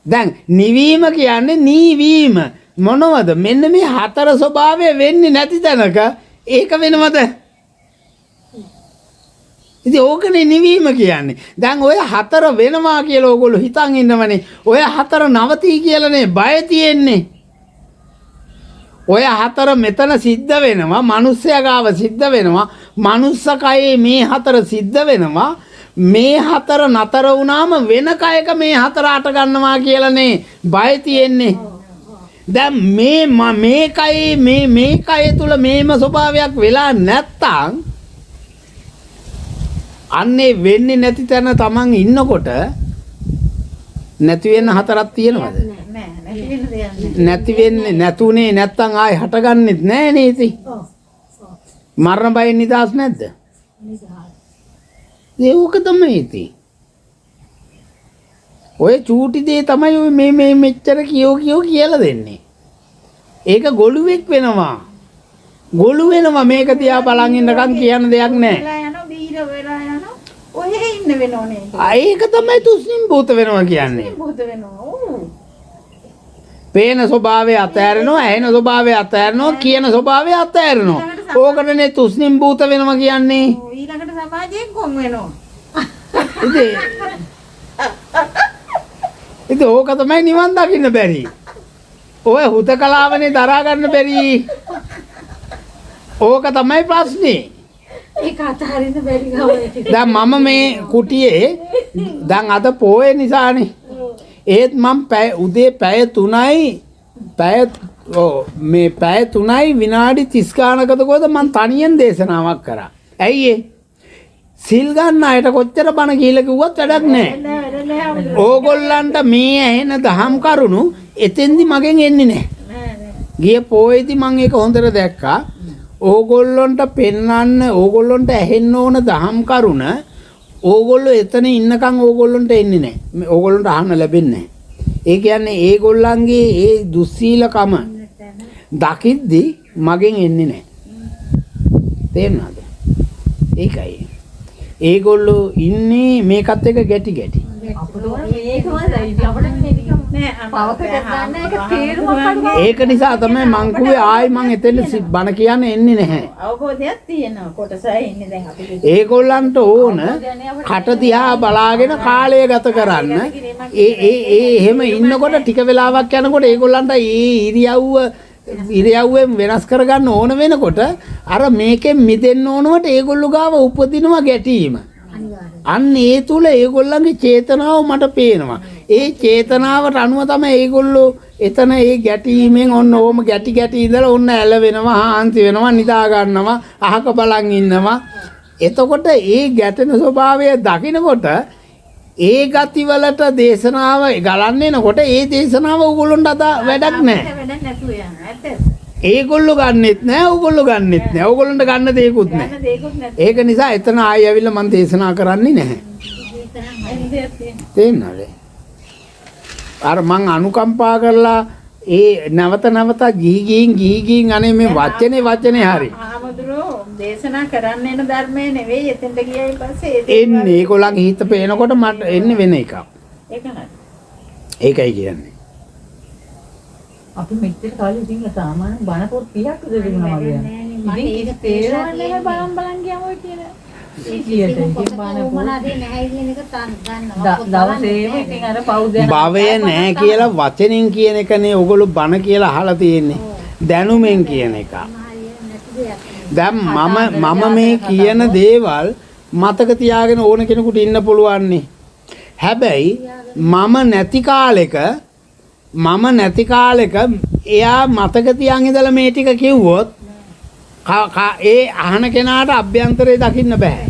දැන් නිවීම කියන්නේ නීවීම. මොනවද? මෙන්න මේ හතර ස්වභාවය වෙන්නේ නැති තැනක ඒක වෙනවද? ඉතින් ඕකනේ නිවීම කියන්නේ. දැන් ඔය හතර වෙනවා කියලා ඕගොල්ලෝ හිතන් ඉන්නවනේ. ඔය හතර නවතී කියලානේ බය තියෙන්නේ. ඔය හතර මෙතන සිද්ධ වෙනවා. මිනිස්සයා ගාව සිද්ධ වෙනවා. මනුස්ස කයේ මේ හතර සිද්ධ වෙනවා. මේ හතර නතර වුණාම වෙන කයක මේ හතර අට ගන්නවා කියලානේ බය තියෙන්නේ. දැන් මේ කය තුල මේම ස්වභාවයක් වෙලා නැත්තම් අන්නේ වෙන්නේ නැති තැන තමන් ඉන්නකොට නැති වෙන හතරක් තියෙනවද? නැති වෙන්නේ නැතුනේ නැත්තම් ආයි හටගන්නෙත් නෑ නේද? මරණ බයෙන් නිදහස් නැද්ද? ඒක තමයි ඉතින්. ඔය චූටි දේ තමයි ඔය මේ මෙච්චර කියෝ කියලා දෙන්නේ. ඒක ගොළුෙක් වෙනවා. ගොළු වෙනවා මේක තියා බලන් ඉන්නකම් කියන්න දෙයක් නෑ. ඔහෙ ඉන්න වෙනෝනේ. ඒක තමයි තුස්නිම් භූත වෙනවා කියන්නේ. භූත වෙනවා. පේන ස්වභාවය අතෑරෙනවා, ඇහෙන ස්වභාවය අතෑරෙනවා, කියන ස්වභාවය අතෑරෙනවා. ඕකටනේ තුස්නිම් භූත වෙනවා කියන්නේ. ඊළඟට සමාජයෙන් කොන් වෙනවා. ඉතින් ඕක තමයි නිවන් දකින්න බැරි. ඔය හුදකලාවනේ දරා ගන්න බැරි. ඕක තමයි ප්‍රශ්නේ. ඒක අතහරින්න බැරි ගාව. දැන් මම මේ කුටියේ දැන් අද පොයේ නිසානේ. ඒත් මම උදේ පැය 3යි පැය 3යි විනාඩි 30 ගානකට කොහොද මම තනියෙන් දේශනාවක් කරා. ඇයි ඒ? සිල් ගන්න අයට කොච්චර බණ කියලා කිව්වත් වැඩක් නැහැ. ඕගොල්ලන්ට මේ ඇහෙන දහම් කරුණු එතෙන්දි මගෙන් එන්නේ නැහැ. ගිය පොයේදී මම ඒක හොඳට දැක්කා. ඕගොල්ලන්ට පෙන්වන්න ඕගොල්ලන්ට ඇහෙන්න ඕන දහම් කරුණ ඕගොල්ලෝ එතන ඉන්නකම් ඕගොල්ලන්ට එන්නේ නැහැ. ඕගොල්ලන්ට අහන්න ලැබෙන්නේ නැහැ. ඒ කියන්නේ ඒගොල්ලන්ගේ ඒ දුස්සීලකම දකිද්දි මගෙන් එන්නේ නැහැ. තේරුණාද? ඒකයි. ඒගොල්ලෝ ඉන්නේ මේකත් එක ගැටි. ඒක නිසා තමයි මං කිව්වේ ආයි මං එතෙන් බණ කියන්න එන්නේ නැහැ. අවබෝධයක් තියෙනවා කොටසයි ඉන්නේ දැන් අපි. ඒගොල්ලන්ට ඕන කට දිහා බලාගෙන කාලය ගත කරන්න. එහෙම ඉන්නකොට ටික වෙලාවක් යනකොට ඒගොල්ලන්ට ඉරියව්වෙන් වෙනස් කරගන්න ඕන වෙනකොට අර මේකෙන් මිදෙන්න ඕනවට ඒගොල්ලෝ ගාව උපදිනවා ගැටීම. අන්න ඒ තුල ඒගොල්ලන්ගේ චේතනාව මට පේනවා. ඒ චේතනාවට අනුව තමයි ඒගොල්ලෝ එතන ඒ ගැටීමෙන් ඔන්න ඕම ගැටි ඉඳලා ඔන්න ඇල වෙනවා, හාන්සි වෙනවා, නිදා ගන්නවා, අහක බලන් ඉන්නවා. එතකොට ඒ ගැටෙන ස්වභාවය දකිනකොට ඒ ගතිවලට දේශනාව ගලන්නේනකොට ඒ දේශනාව ඕගොල්ලන්ට අද වැඩක් නැහැ. ඒගොල්ලෝ ගන්නෙත් නැහැ, ඕගොල්ලෝ ගන්නෙත් නැහැ. ඕගොල්ලන්ට ගන්න දෙයක්වත් නැහැ. ඒක නිසා එතන ආයෙ ඇවිල්ලා මම දේශනා කරන්නේ නැහැ. තේන්නද? අර මං අනුකම්පා කරලා ඒ නැවත ගිහින් අනේ මේ වචනේ හරි. ආමදුරෝ දේශනා කරන්න එන ධර්මයේ නෙවෙයි එතෙන්ට ගියයි පස්සේ එන්නේ ඒගොල්ලන්ගේ හිත පේනකොට මට එන්නේ වෙන එකක්. ඒක නේද? ඒකයි කියන්නේ. අපි මෙච්චර කාලෙ ඉතින් සාමාන්‍ය බණ පොත් 30ක් විතර දුන්නා වගේ. ඉතින් ඒක තේරෙන්නේ බලන් ගියාම ඔය කියන ඉතියට ඉතින් බණ මොනවාද නැහැ කියන එක ගන්නවා. දවසේම ඉතින් අර පෞද්ගල භවය නැහැ කියලා වචනෙන් කියන එකනේ ඔයගොල්ලෝ බණ කියලා අහලා තියෙන්නේ. දැනුමෙන් කියන එක. දැන් මම මේ කියන දේවල් මතක තියාගෙන ඕන කෙනෙකුට ඉන්න පුළුවන් නේ. හැබැයි මම නැති කාලෙක එයා මතක තියන් ඉඳලා මේ ටික කිව්වොත් ඒ අහන කෙනාට අභ්‍යන්තරේ දකින්න බෑ.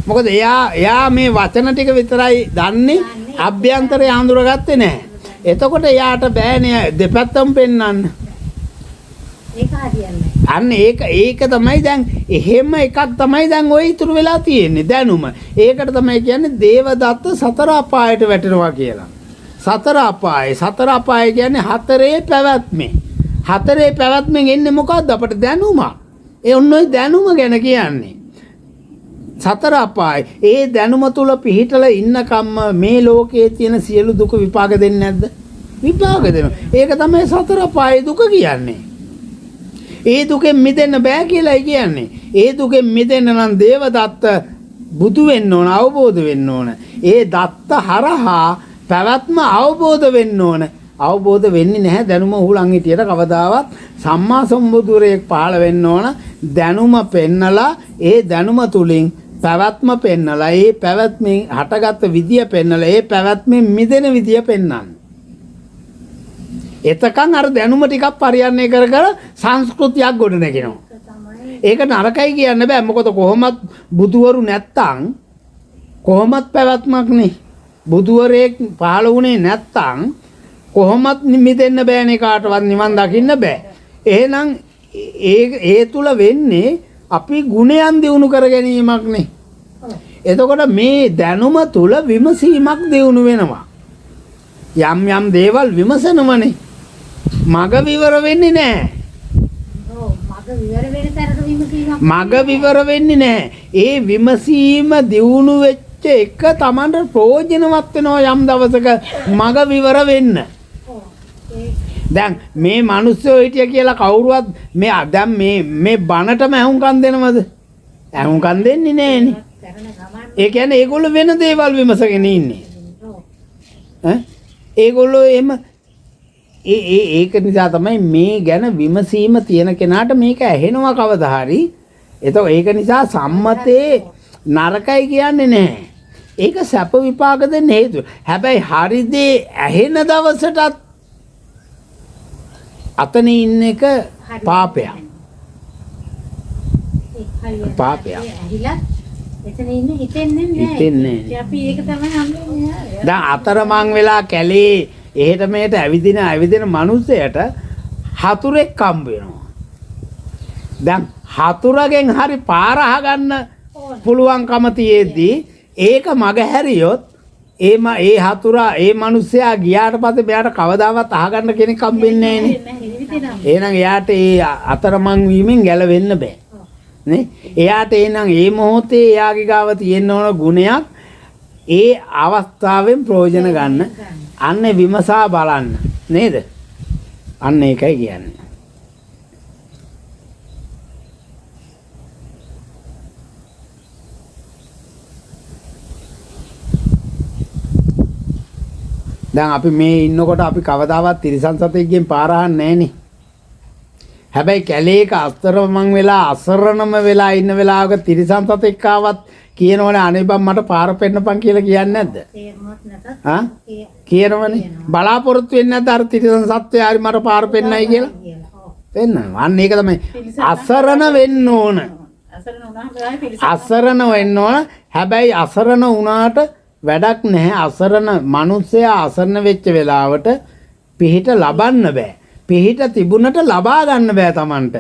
මොකද එයා මේ වචන ටික විතරයි දන්නේ අභ්‍යන්තරය හඳුරගත්තේ නැහැ. එතකොට එයාට බෑනේ දෙපැත්තම පෙන්වන්න. ඒක හරියන්නේ. අන්න ඒක තමයි දැන් එහෙම එකක් තමයි දැන් ওই ඉතුරු වෙලා තියෙන්නේ දැනුම. ඒකට තමයි කියන්නේ දේවදත්ත සතර අපායට වැටෙනවා කියලා. සතර අපාය කියන්නේ හතරේ පැවැත්මේ. හතරේ පැවැත්මෙන් එන්නේ මොකද්ද අපට දැනුම. ඒ ඔන්න ඔය දැනුම ගැන කියන්නේ. සතර අපාය. ඒ දැනුම තුල පිහිටලා ඉන්නකම්ම මේ ලෝකයේ තියෙන සියලු දුක විපාක දෙන්නේ නැද්ද? විපාක දෙනවා. ඒක තමයි සතර අපායේ දුක කියන්නේ. ඒ දුකෙන් මිදෙන්න බෑ කියලායි කියන්නේ. ඒ දුකෙන් මිදෙන්න නම් දේවදත්ත බුදු වෙන්න ඕන, අවබෝධ වෙන්න ඕන. ඒ දත්ත හරහා පැවැත්ම අවබෝධ වෙන්න ඕන. අවබෝධ වෙන්නේ නැහැ දැනුම උහුලන් හිටියට කවදාවත්. සම්මා සම්බුදුරෙක් පහළ වෙන්න ඕන. දැනුම පෙන්නලා ඒ දැනුම තුලින් පැවැත්ම පෙන්නලා ඒ පැවැත්මෙන් හටගත් විදිය පෙන්නලා ඒ පැවැත්මෙන් මිදෙන විදිය පෙන්වන්න. එතකන් අර දැනුම ටිකක් පරිහරණය කර සංස්කෘතියක් ගොඩ නැගෙනවා. ඒක නරකයි කියන්න බෑ. මොකද කොහොමත් බුදුවරු නැත්තම් කොහොමත් පැවැත්මක් නේ. බුදුවරයෙක් පහළ වුණේ නැත්තම් කොහොමත් මිදෙන්න බෑනේ කාටවත් නිවන් දකින්න බෑ. එහෙනම් ඒ තුල වෙන්නේ අපි ගුණයන් දිනු කර ගැනීමක් නේ. එතකොට මේ දැනුම තුල විමසීමක් දිනු වෙනවා. යම් දේවල් විමසනවනේ. මග විවර වෙන්නේ නැහැ. ඔව් මග විවර වෙන තරට විමසීමක්. මග විවර වෙන්නේ නැහැ. ඒ විමසීම දියුණු වෙච්ච එක Tamanට ප්‍රයෝජනවත් වෙනවා යම් දවසක මග විවර වෙන්න. දැන් මේ මිනිස්සු හිටිය කියලා කවුරුවත් දැන් මේ බණටම ඇහුම්කන් දෙනවද? ඇහුම්කන් දෙන්නේ නැහනේ. ඒ කියන්නේ ඒගොල්ලෝ වෙන දේවල් විමසගෙන ඉන්නේ. ඒගොල්ලෝ එහෙම ඒක නිසා තමයි මේ ගැන විමසීම තියෙන කෙනාට මේක ඇහෙනවා කවදා හරි. ඒක නිසා සම්මතේ නරකයි කියන්නේ නැහැ. ඒක සැප විපාක දෙන්න හේතුව. හැබැයි හරි දේ ඇහෙන දවසටත් අතන ඉන්න එක පාපයක්. පාපයක්. ඇහිලා එතන ඉන්න හිතෙන්නේ නැහැ. හිතෙන්නේ නැහැ. අපි ඒක තමයි හම්බෙන්නේ. දැන් අතරමං වෙලා කැලේ එහෙට මෙහෙට ඇවිදින මිනිස්සයට හතුරෙක් හම්බ වෙනවා. දැන් හතුරගෙන් හරි පාර අහගන්න පුළුවන්කම තියෙද්දි ඒක මග හැරියොත් ඒ හතුරා ඒ මිනිස්සයා ගියාට පස්සේ මෙයාට කවදාවත් අහගන්න කෙනෙක් හම්බෙන්නේ නැහැ. එහෙනම් එයාට ඒ අතරමං වීමෙන් ගැලවෙන්න බෑ. නේ? එයාට එහෙනම් ඒ මොහොතේ එයාගේ ගාව තියෙන්න ඕන ගුණයක් ඒ අවස්ථාවෙන් ප්‍රයෝජන ගන්න. අන්න විමසා බලන්න නේද? අන්න ඒකයි කියන්නේ. දැන් අපි මේ ඉන්නකොට අපි කවදාවත් තිරිසන් සතෙක්ගෙන් පාර අහන්නේ නැහනේ. හැබැයි කැලේක අස්තරමං වෙලා අසරණම වෙලා ඉන්න වෙලාවක තිරිසන් සතෙක් ආවත් කියනවනේ අනේ බං මට පාර පෙන්නපන් කියලා කියන්නේ නැද්ද? කියනවනේ. බලාපොරොත්තු වෙන්නේ නැද්ද අර තිරිසන් සත්වයා හරි මට පාර පෙන්නයි කියලා? පෙන්නනවා. අන්න ඒක තමයි අසරණ වෙන්න ඕන. අසරණ වෙන්න ඕන. හැබැයි අසරණ වුණාට වැඩක් නැහැ. අසරණ මිනිස්සයා අසරණ වෙච්ච වෙලාවට පිහිට ලබන්න බෑ. පිහිට තිබුණට ලබා ගන්න බෑ Tamanට.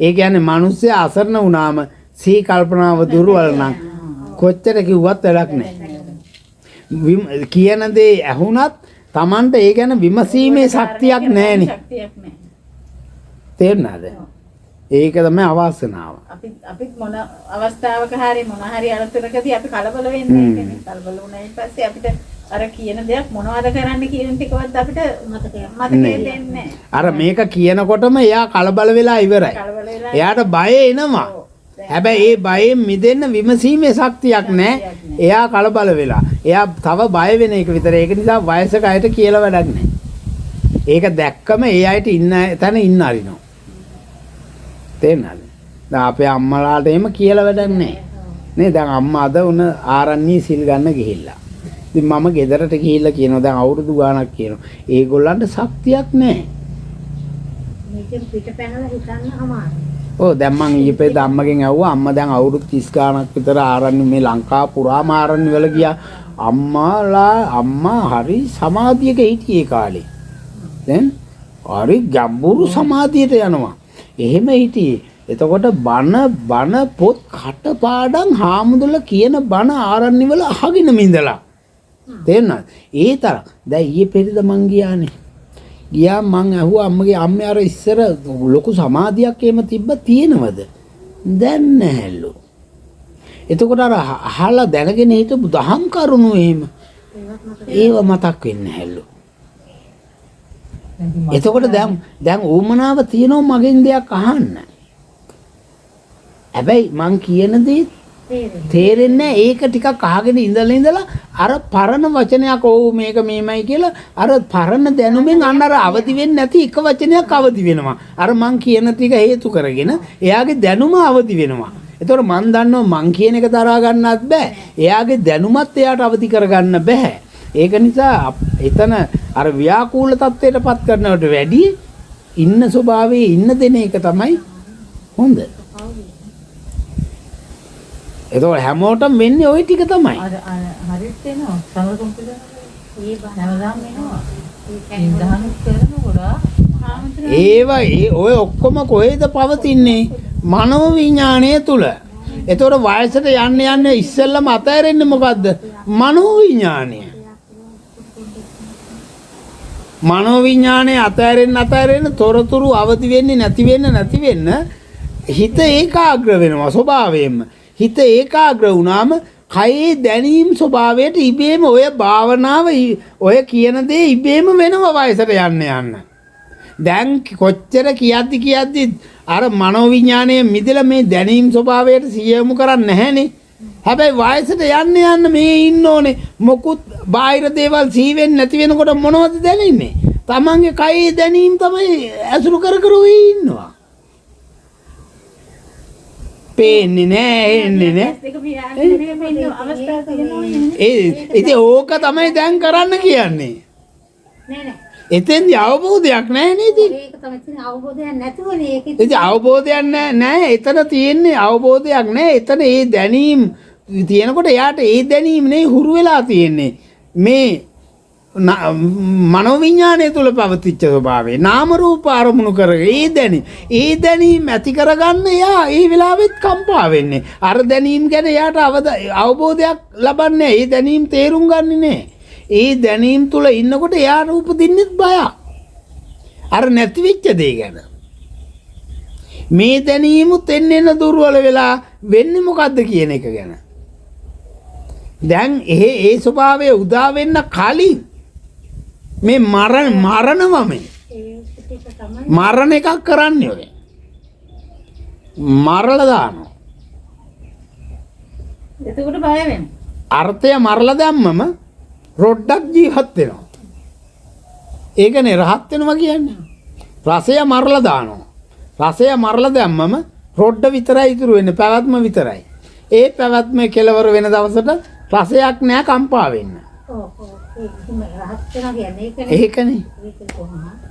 ඒ කියන්නේ මිනිස්සයා අසරණ වුණාම සී කල්පනාව දුර්වල නම් කොච්චර කිව්වත් වැඩක් නැහැ. කියන දේ ඇහුණත් Tamanට ඒ ගැන විමසීමේ ශක්තියක් නැහැනේ. තේරුණාද? ඒක තමයි අවාසනාව. අපි මොන අවස්ථාවක හරි මොන හරි අරතරකදී අපි කලබල වෙන්නේ නැහැ. කලබල වුණායින් පස්සේ අපිට අර කියන දෙයක් මොනවද කරන්න කියන ටිකවත් අපිට මතකයේ දෙන්නේ අර මේක කියනකොටම එයා කලබල වෙලා ඉවරයි. එයාට බය එනවා. හැබැයි ඒ බයෙන් මිදෙන්න විමසීමේ ශක්තියක් නැහැ. එයා කලබල වෙලා. එයා තව බය වෙන එක විතර. ඒක නිසා වයසක අයට කියලා වැඩක් නැහැ. ඒක දැක්කම ඒ අයට ඉන්න තැන ඉන්න අරිනවා. තේරෙනවද? දැන් අපේ අම්මලාට එහෙම කියලා වැඩක් නැහැ. නේ දැන් අම්මා අද උන ආරණ්‍ය සිල් ගන්න ගිහිල්ලා. ඉතින් මම ගෙදරට ගිහිල්ලා කියනවා දැන් අවුරුදු ගාණක් කියනවා. ඒගොල්ලන්ට ශක්තියක් නැහැ. මේකෙන් පිට පැනලා හිතන්න අමාරුයි. ඔව් දැන් මං ඊපේ අම්මගෙන් ඇහුවා අම්මා දැන් අවුරුදු 30 ගාණක් විතර ආරණ්‍ය මේ ලංකාව පුරාම ආරණ්‍ය වල ගියා. අම්මා හරි සමාධියක හිටියේ කාලේ. දැන් හරි ගැඹුරු සමාධියට යනවා. එහෙම හිටියේ. එතකොට බණ පොත් කටපාඩම් හාමුදුරුවෝ කියන බණ ආරණ්‍ය වල අහගෙන මින්දලා. තේරෙනවද? ඒ තරම්. දැන් ඊයේ පෙරේද මං ගියානේ. ගියා මං ඇහුවා අම්මගේ අම්මේ අර ඉස්සර ලොකු සමාධියක් එහෙම තිබ්බ තියෙනවද? දැන් නැහැලු. එතකොට අර අහලා දැනගෙන හිටපු දහම් කරුණු එහෙම ඒව මතක් වෙන්නේ නැහැලු. එතකොට දැන් ඌමනාව තියෙනවා මගෙන් දෙයක් අහන්න. හැබැයි මං කියන දේ තේරෙන්නේ ඒක ටිකක් අහගෙන ඉඳලා අර පරණ වචනයක් ඕ මේක මේමයි කියලා අර පරණ දැනුමෙන් අර අවදි වෙන්නේ නැති එක වචනයක් අවදි වෙනවා. අර මං කියන ටික හේතු කරගෙන එයාගේ දැනුම අවදි වෙනවා. ඒතකොට මං දන්නවා මං කියන එක තරහා ගන්නත් බෑ. එයාගේ දැනුමත් එයාට අවදි කරගන්න බෑ. ඒක නිසා එතන අර ව්‍යාකූල තත්ත්වයට පත් කරනවට වැඩිය ඉන්න ස්වභාවයේ ඉන්න දෙන එක තමයි හොඳ. එතකොට හැමෝටම වෙන්නේ ওই ටික තමයි. හරියට එනවා. සමහර කම්පියුටර් ඒ හැමදාම එනවා. ඉන්දහනුත් කරනකොට ඒ ඔය ඔක්කොම කොහෙද පවතින්නේ? මනෝ විඥාණය තුල. එතකොට වයසට යන්න ඉස්සෙල්ලම අතහැරෙන්නේ මොකද්ද? මනෝ විඥාණය. මනෝ විඥාණය අතහැරෙන්න තොරතුරු අවදි වෙන්නේ නැති වෙන්න හිත ඒකාග්‍ර වෙනවා ස්වභාවයෙන්ම. හිත ඒකාග්‍ර වුණාම කයේ දැනීම් ස්වභාවයට ඉබේම ඔය භාවනාව ඔය කියන දේ ඉබේම වෙනවා වයසට යන්න. දැන් කොච්චර කියද්දි අර මනෝවිඥාණය මිදලා මේ දැනීම් ස්වභාවයට සියයමු කරන්නේ නැහනේ. හැබැයි වයසට යන්න මේ ඉන්න ඕනේ. මොකුත් බාහිර දේවල් සීවෙන්නේ නැති වෙනකොට මොනවද දැනෙන්නේ? තමන්ගේ කයේ දැනීම් තමයි ඇසුරු කර ඉන්නවා. පේන්නේ නෑ එන්නේ නෑ. ඉතින් ඕක තමයි දැන් කරන්න කියන්නේ. නෑ. එතෙන්දී අවබෝධයක් නැහැ නේද? ඒක තමයි තියෙන අවබෝධයක් නැතුවනේ ඒක. ඉතින් අවබෝධයක් නැහැ. එතන තියෙන්නේ අවබෝධයක් නැහැ. එතන ඒ දැනීම් තියෙනකොට එයාට ඒ දැනීම නේ හුරු වෙලා තියෙන්නේ. මේ මනෝවිඥානය තුල පවතිච්ච ස්වභාවය නාම රූප අරමුණු කරගෙන ඒ දැනීම ඇති කරගන්න එයා ඒ වෙලාවෙත් කම්පා වෙන්නේ. අර දැනීම ගැන එයාට අවබෝධයක් ලබන්නේ. ඒ දැනීම තේරුම් ගන්නේ නැහැ. ඒ දැනීම් තුල ඉන්නකොට එයාට උපදින්නෙත් බයක්. අර නැති වෙච්ච දේ ගැන. මේ දැනීමුත් එන්න දුර්වල වෙලා වෙන්නේ මොකද්ද කියන එක ගැන. දැන් ඒ ස්වභාවය උදා වෙන්න කලින් මේ මරණ එකක් කරන්නේ ඔය. මරලා දානවා. එතකොට බය වෙනවා. අර්ථය මරලා දැම්මම රොඩ්ඩක් ජීවත් වෙනවා. ඒකනේ රහත් වෙනවා කියන්නේ. රසය මරලා දානවා. රසය මරලා දැම්මම රොඩ්ඩ විතරයි ඉතුරු වෙන්නේ. පැවැත්ම විතරයි. ඒ පැවැත්ම කෙලවර වෙන දවසට රසයක් නෑ කම්පා වෙන්න. ඒකම රහත් වෙනවා කියන්නේ ඒකනේ. ඒක කොහොමද?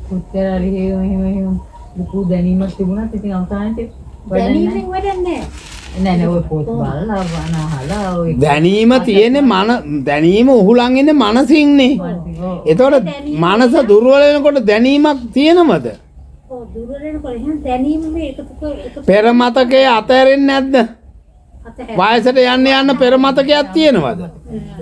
කොච්චර හරි එහෙම දුකු දැනීමක් තිබුණත් ඉතින් අවසානයේ දැනීමෙන් වැඩන්නේ නෑ ඔය පොත් බලලා අහලා ඔය දැනීම තියෙන්නේ දැනීම උහුලන් ඉන්නේ මනසින්නේ. ඒතකොට මනස දුර්වල වෙනකොට දැනීමක් තියෙනවද? ඔව් දුර්වල වෙනකොට එහෙනම් දැනීම මේ එකතු පෙර මතකයේ අතහැරෙන්නේ නැද්ද? වයසට යන්න පෙර මතකයක් තියෙනවද?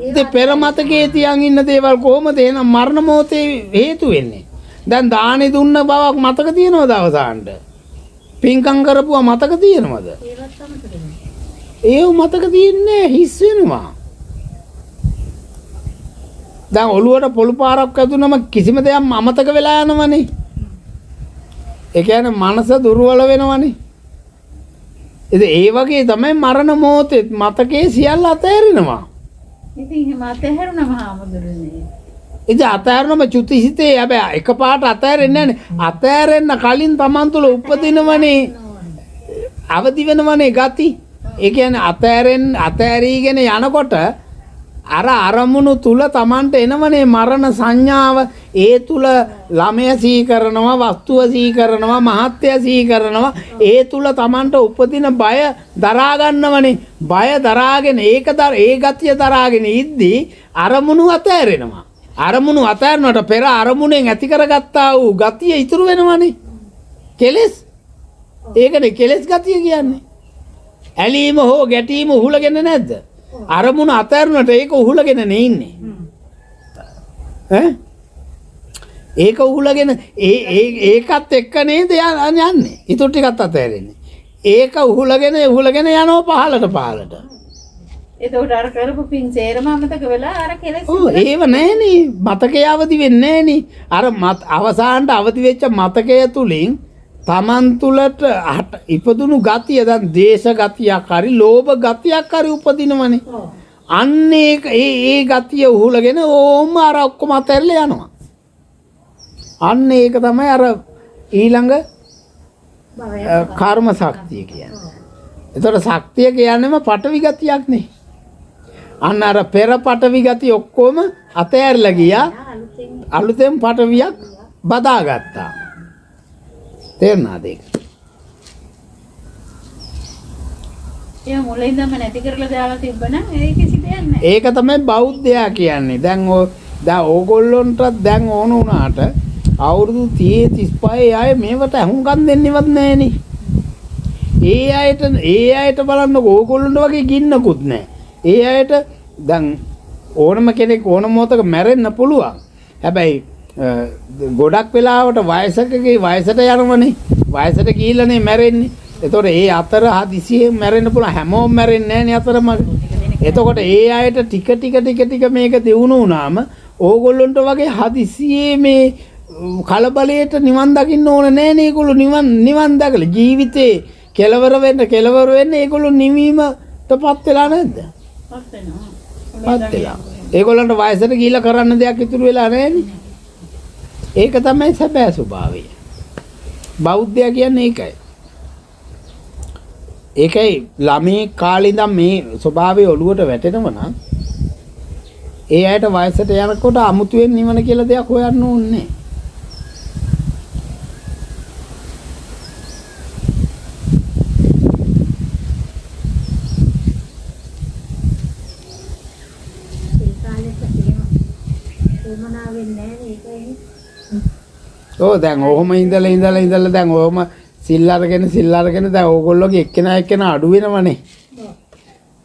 ඉතින් පෙර මතකයේ තියන් ඉන්න දේවල් කොහොමද එහෙනම් මරණ මොහොතේ හේතු වෙන්නේ? දැන් දානි දුන්න බවක් මතක තියෙනවද අවසානට? පින්කම් කරපුවා මතක තියෙනවද? ඒව මතක තියන්නේ හිස් වෙනවා. දැන් ඔළුවට පොළු පාරක් වැදුනම කිසිම දෙයක් අමතක වෙලා යනවනේ. ඒ කියන්නේ මනස දුර්වල වෙනවනේ. ඉතින් ඒ වගේ තමයි මරණ මොහොතේ මතකයේ සියල්ල අතහැරෙනවා. ඉතින් එහෙම අතහැරුණම හාමුදුරනේ. ඉතින් අතහැරනම චුතිසිතේ හැබැයි එකපාරට අතහැරෙන්නේ නැහැ. අතහැරෙන්න කලින් Taman තුල උපදිනවනේ අවදි වෙනවනේ ගති. ඒ කියන්නේ අතහැරීගෙන යනකොට අර අරමුණු තුල Tamanට එනවනේ මරණ සංඥාව. ඒ තුල ළමය සිහි කරනවා, වස්තුව සිහි කරනවා, මහත්ය සිහි කරනවා. ඒ තුල Tamanට උපදින බය දරා ගන්නවනේ. බය දරාගෙන ඒ ගතිය දරාගෙන ඉද්දී අරමුණු අතෑරෙනවා. අරමුණු අතෑරනට පෙර අරමුණෙන් ඇති කරගත්තා වූ ගතිය ඉතුරු වෙනවනේ. කෙලෙස්. ඒකනේ කෙලෙස් ගතිය කියන්නේ. ඇලීම හෝ ගැටීම උහුලගෙන නැද්ද? අරමුණ අතෑරුණට ඒක උහුලගෙන නේ ඉන්නේ. ඈ? ඒක උහුලගෙන ඒකත් එක්ක නේද යන්නේ. ඊටු ටිකත් අතෑරෙන්නේ. ඒක උහුලගෙන යනවා පහලට. එතකොට අර කරපු පින් සේරම අමතක වෙලා අර කෙලෙස් ඔව් ඒව නැහනේ. මතකේ අවදි වෙන්නේ නැහනේ. අර අවසානට අවදි වෙච්ච මතකය තුලින් Taman තුලට ඉපදුණු ගතිය දැන් දේශ ගතියක් හරි ලෝභ ගතියක් හරි උපදිනවනේ. අන්න ඒ ගතිය උහුලගෙන ඕම අර ඔක්කොම අතහැරලා යනවා. අන්න ඒක තමයි අර ඊළඟ කර්ම ශක්තිය කියන්නේ. ඒතර ශක්තිය කියන්නේම පටවි ගතියක් නේ. අන්න අර පෙර පටවි ගතිය ඔක්කොම අතහැරලා ගියා. අලුතෙන් පටවියක් බදාගත්තා. තේරුණාද ඒක? ඒ මුලින්දම නැති කරලා දාලා තිබ්බනම් ඒක සිදෙන්නේ නැහැ. ඒක තමයි බෞද්ධයා කියන්නේ. දැන් ඕගොල්ලොන්ටත් දැන් ඕන වුණාට අවුරුදු 30 35 අය මේවට අහුම්කම් දෙන්නේවත් නැහෙනේ. ඒ අයට බලන්නකො ඕගොල්ලොන්ට වගේ ගින්නකුත් නැහැ. ඒ අයට දැන් ඕනම කෙනෙක් ඕන මොහොතක මැරෙන්න පුළුවන්. හැබැයි ගොඩක් වෙලාවට වයසකගේ වයසට යනවනේ. වයසට ගිහිල්ලානේ මැරෙන්නේ. එතකොට ඒ අතර හදිසියෙන් මැරෙන්න පුළුවන්. හැමෝම මැරෙන්නේ නැහනේ අතරමඟ. එතකොට ඒ අයට ටික මේක දියුණු වුණාම ඕගොල්ලොන්ට වගේ හදිසියේ මේ කලබලයට නිවන් දකින්න ඕන නැහනේ. ඒගොල්ලෝ නිවන් දැකලා ජීවිතේ කෙලවර වෙන්න ඒගොල්ලෝ නිවීමටපත් වෙලා නැද්ද? පත් වෙලා. ඒගොල්ලන්ට වයසට ගිහිල්ලා කරන්න දෙයක් ඉතුරු වෙලා නැහනේ. ඒක තමයි සැබෑ ස්වභාවය. බෞද්ධයා කියන්නේ ඒකයි. ඒකයි ළමේ කාලේ ඉඳන් මේ ස්වභාවය ඔළුවට වැටෙනව නම් ඒ අයට වයසට යනකොට අමුතුවෙන් නිවන කියලා දෙයක් හොයන්න ඕනේ. ඔව් දැන් ඔහොම ඉඳලා දැන් ඔහොම සිල් අරගෙන දැන් ඕගොල්ලෝගේ එක්කෙනා අඩු වෙනවනේ.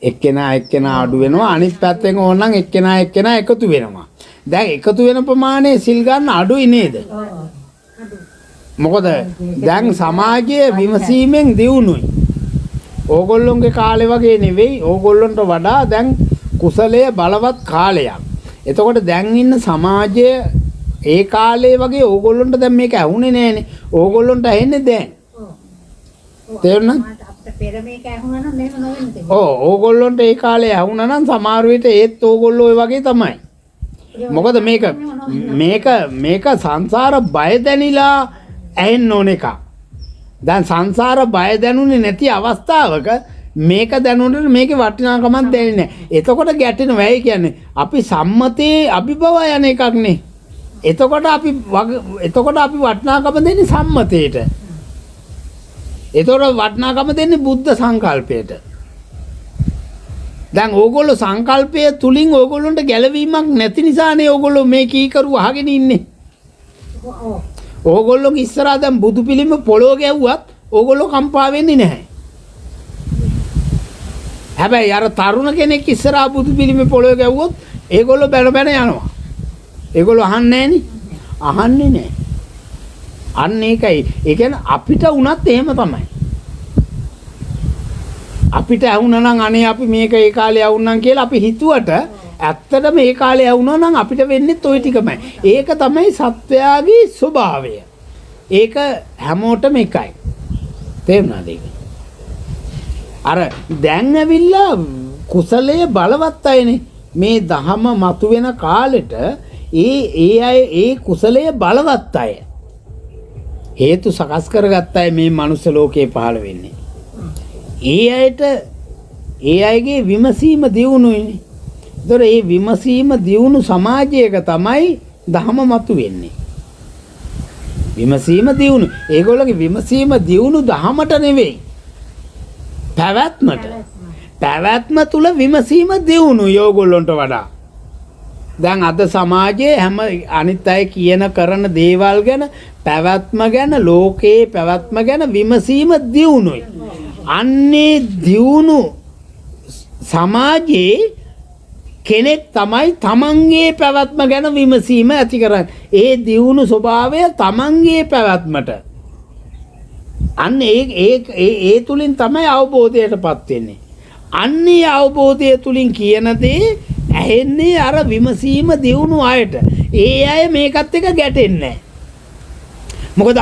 එක්කෙනා අඩු වෙනවා. අනිත් පැත්තෙන් ඕනනම් එක්කෙනා එකතු වෙනවා. දැන් එකතු වෙන ප්‍රමාණය සිල් ගන්න අඩුයි නේද? මොකද දැන් සමාජයේ විමසීමෙන් දියුණුයි. ඕගොල්ලොන්ගේ කාලේ වගේ නෙවෙයි. ඕගොල්ලොන්ට වඩා දැන් කුසලයේ බලවත් කාලයක්. එතකොට දැන් ඉන්න සමාජයේ ඒ කාලේ වගේ ඕගොල්ලොන්ට දැන් මේක ඇහුනේ නෑනේ. ඕගොල්ලොන්ට ඇහෙන්නේ දැන්. තේරුණාද? අපිට පෙර මේක ඇහුණා නම් මෙහෙම නොවෙන්නේ. ඕගොල්ලොන්ට ඒ කාලේ ඇහුණා නම් සමහර විට ඒත් ඕගොල්ලෝ ඔය වගේ තමයි. මොකද මේක සංසාර බය දැනිලා ඇහෙන්න ඕන එකක්. දැන් සංසාර බය දැනුනේ නැති අවස්ථාවක මේක දැනුනට මේකේ වටිනාකමක් දැනෙන්නේ නැහැ. එතකොට ගැටෙනවා. ඒ කියන්නේ අපි සම්මතේ අභිභව යන එකක් නේ. එතකොට අපි වටිනාකම දෙන්නේ සම්මතේට. එතකොට වටිනාකම දෙන්නේ බුද්ධ සංකල්පයට. දැන් ඕගොල්ලෝ සංකල්පය තුලින් ඕගොල්ලොන්ට ගැලවීමක් නැති නිසානේ ඕගොල්ලෝ මේ කීකරු අහගෙන ඉන්නේ. ඕගොල්ලෝගේ ඉස්සරහා දැන් බුදු පිළිම පොළොව ගැව්වත් ඕගොල්ලෝ කම්පා වෙන්නේ නැහැ. හැබැයි අර තරුණ කෙනෙක් ඉස්සරහා බුදු පිළිම පොළොව ගැව්වොත් ඒගොල්ලෝ බැන යනවා. ඒගොල්ලෝ අහන්නේ නැහනේ. අහන්නේ නැහැ. අන්න ඒකයි. ඒ කියන්නේ අපිට උනත් එහෙම තමයි. අපිට ඇහුණා නම් අනේ අපි මේක ඒ කාලේ ඇහුණා කියලා අපි හිතුවට ඇත්තටම ඒ කාලේ ඇහුණා නම් අපිට වෙන්නේත් ওই ටිකමයි. ඒක තමයි සත්වයාගේ ස්වභාවය. ඒක හැමෝටම එකයි. තේරුණාද ඒක? අර දැන් ඇවිල්ලා කුසලයේ බලවත් අයනේ මේ දහම මතුවෙන කාලෙට ඒ කුසලයේ බලවත් අය හේතු සකස් කරගත්ත අය මේ මනුස්ස ලෝකේ පහළ වෙන්නේ. ඒ අයගේ විමසීම දියුණුයිනේ. ඒතර මේ විමසීම දියුණු සමාජයක තමයි ධහම මතුවෙන්නේ. විමසීම දියුණු. ඒගොල්ලෝගේ විමසීම දියුණු ධහමට නෙවෙයි. පැවැත්මට. පැවැත්ම තුල විමසීම දියුණු යෝගොල්ලන්ට වඩා. දැන් අද සමාජයේ හැම අනිත් අය කියන කරන දේවල් ගැන පැවැත්ම ගැන ලෝකයේ පැවැත්ම ගැන විමසීම දියුණුයි. අන්නේ දියුණු සමාජයේ කෙනෙක් තමයි තමන්ගේ පැවැත්ම ගැන විමසීම ඇති කරන්නේ. ඒ දියුණු ස්වභාවය තමන්ගේ පැවැත්මට. අන්න ඒ තුලින් තමයි අවබෝධයටපත් වෙන්නේ. අන්නේ අවබෝධය තුලින් කියන දේ ඇහෙන්නේ අර විමසීම දියුණු අයට. ඒ අය මේකත් එක්ක ගැටෙන්නේ නැහැ. මොකද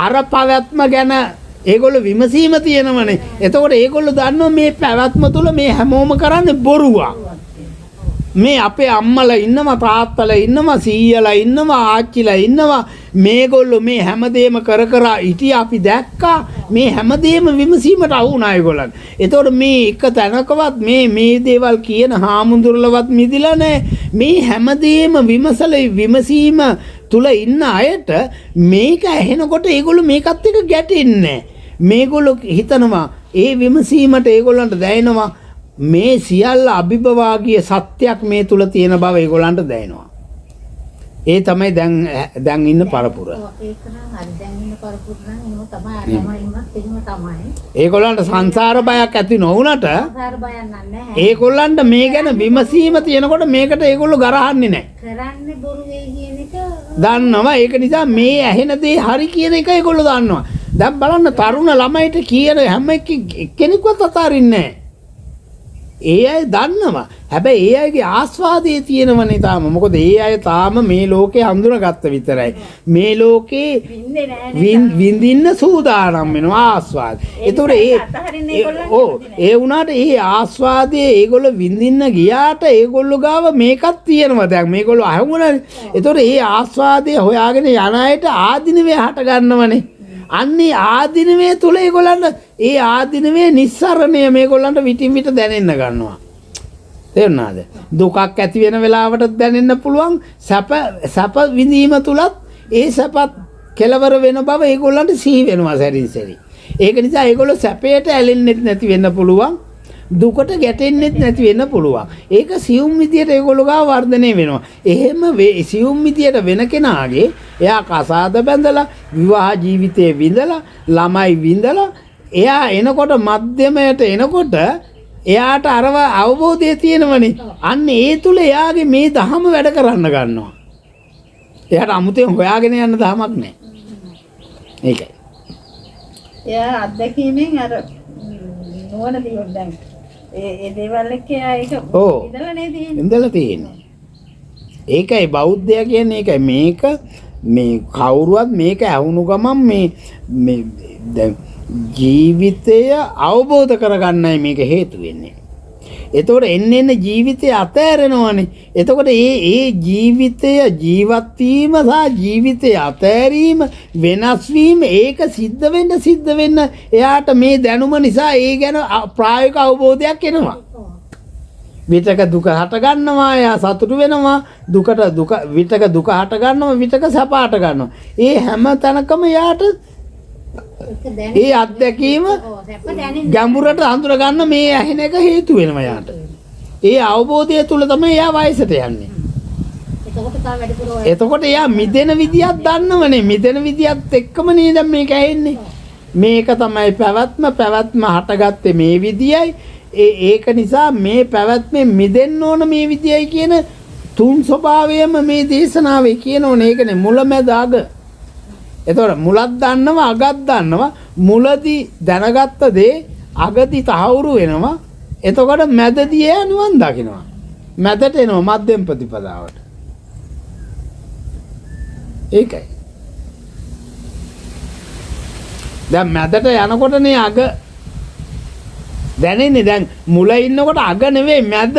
අර පැවැත්ම ගැන ඒගොල්ලෝ විමසීම තියෙනවනේ. එතකොට ඒගොල්ලෝ දන්නවා මේ පැවැත්ම තුල මේ හැමෝම කරන්නේ බොරුවක්. මේ අපේ අම්මලා ඉන්නවා තාත්තලා ඉන්නවා සීයලා ඉන්නවා ආච්චිලා ඉන්නවා මේගොල්ලෝ මේ හැමදේම කර හිටියා අපි දැක්කා මේ හැමදේම විමසීමට වුණා ඒගොල්ලන්. එතකොට මේ එක තැනකවත් මේ දේවල් කියන හාමුදුරුවලවත් මිදිලා නැහැ. මේ හැමදේම විමසීම තුල ඉන්න අයට මේක ඇහෙනකොට ඒගොල්ලෝ මේකත් එක්ක ගැටෙන්නේ නැහැ. මේගොල්ලෝ හිතනවා ඒ විමසීමට ඒගොල්ලන්ට දැනෙනවා මේ සියල්ල අභිභවාගිය සත්‍යයක් මේ තුල තියෙන බව ඒගොල්ලන්ට දැනෙනවා. ඒ තමයි දැන් ඉන්න පරපුර. ඒක නම් හරි දැන් ඉන්න පරපුර නම් එහෙම තමයි අරමයින්වත් එහෙම තමයි. ඒගොල්ලන්ට සංසාර බයක් ඇති නොවුනට සංසාර බයක් නැහැ. ඒගොල්ලන්ට මේ ගැන විමසීම තියෙනකොට මේකට ඒගොල්ලෝ ගරහන්නේ නැහැ. කරන්නේ බොරු වෙයි කියන එක දන්නවා. ඒක නිසා මේ ඇහෙන දේ හරි කියන එක ඒගොල්ලෝ දන්නවා. දැන් බලන්න තරුණ ළමයිට කියන හැම කෙනෙක්වත් අතාරින්නේ නැහැ. ඒ අය දන්නවා. හැබැයි ඒ අයගේ ආස්වාදයේ තියෙනවනේ තාම. මොකද ඒ අය තාම මේ ලෝකේ හඳුනාගත්ත විතරයි. මේ ලෝකේ විඳින්න සූදානම් වෙනවා ආස්වාද. ඒතකොට ඒ වුණාට ඒ ආස්වාදයේ ඒගොල්ලෝ විඳින්න ගියාට ඒගොල්ලෝ ගාව මේකක් තියෙනවා. දැන් මේගොල්ලෝ අහුණානේ. ඒතකොට ඒ ආස්වාදයේ හොයාගෙන යන අයට ආධිනවේ හට ගන්නවනේ. අන්නේ ආධිනවේ තුල ඒගොල්ලන්ට ඒ ආධිනවේ නිස්සරණය මේගොල්ලන්ට විටින් විට දැනෙන්න ගන්නවා. තේරුණාද? දුකක් ඇති වෙන වෙලාවට දැනෙන්න පුළුවන්. සැප විඳීම තුලත් ඒ සැපත් කෙලවර වෙන බව ඒගොල්ලන්ට සිහි වෙනවා සැරින් සැරි. ඒක නිසා ඒගොල්ලෝ සැපයට ඇලෙන්නේ නැති වෙන්න පුළුවන්. දුකට ගැටෙන්නේ නැති වෙන්න පුළුවන්. ඒක සියුම් විදියට ඒගොල්ලෝ ගාව වර්ධනය වෙනවා. එහෙම සියුම් විදියට වෙන කෙනාගේ එයා කසාද බැඳලා විවාහ ජීවිතේ විඳලා ළමයි විඳලා එයා එනකොට මධ්‍යමයට එනකොට එයාට අරව අවබෝධය තියෙනවනේ. අන්න ඒ තුල එයාගේ මේ ධහම වැඩ කරන්න ගන්නවා. එයාට අමුතෙන් හොයාගෙන යන්න ධමයක් නැහැ. ඒකයි. එයා අත්දැකීමෙන් අර නෝන දියුන් දැන් ඒ දේවල් එක්ක ඒක ඉඳලා නේ තියෙන්නේ. ඉඳලා තියෙන්නේ. ඒකයි බෞද්ධය කියන්නේ ඒකයි. මේක මේ කවුරුවත් මේක ඇහුණු ගමන් මේ දැන් ජීවිතය අවබෝධ කරගන්නයි මේක හේතු වෙන්නේ. එතකොට එන්න ජීවිතය අතෑරෙනවනේ. එතකොට ඒ ජීවිතය ජීවත් වීම සහ ජීවිතය අතෑරීම වෙනස් වීම ඒක සිද්ධ වෙන්න එයාට මේ දැනුම නිසා ඒ ගැන ප්‍රායෝගික අවබෝධයක් එනවා. විතක දුක හට ගන්නවා, එයා සතුටු වෙනවා. විතක දුක හට ගන්නවා, විතක සැප හට ගන්නවා. ඒ හැම තැනකම එයාට ඒ අත්දැකීම ගැඹුරට අඳුර ගන්න මේ ඇහෙන එක හේතු වෙනවා යාට. ඒ අවබෝධය තුල තමයි එයා වයසට යන්නේ. එතකොට එයා මිදෙන විදියක් දන්නවනේ. මිදෙන විදියත් එක්කම නේද මේක ඇහෙන්නේ. මේක තමයි පැවැත්ම හටගත්තේ මේ විදියයි. ඒක නිසා මේ පැවැත්මෙන් මිදෙන්න ඕන මේ විදියයි කියන තුන් ස්වභාවයම මේ දේශනාවේ කියනෝනේ. ඒකනේ මුල මැද අග. එතකොට මුලක් දන්නවා අගක් දන්නවා. මුලදී දැනගත්ත දේ අගදී තහවුරු වෙනවා. එතකොට මැදදී එයා නිවන් දකිනවා. මැදට එනවා මධ්‍යම ප්‍රතිපදාවට. ඒකයි. දැන් මැදට යනකොටනේ අග දැනෙන්නේ. දැන් මුල ඉන්නකොට අග නෙවෙයි මැද.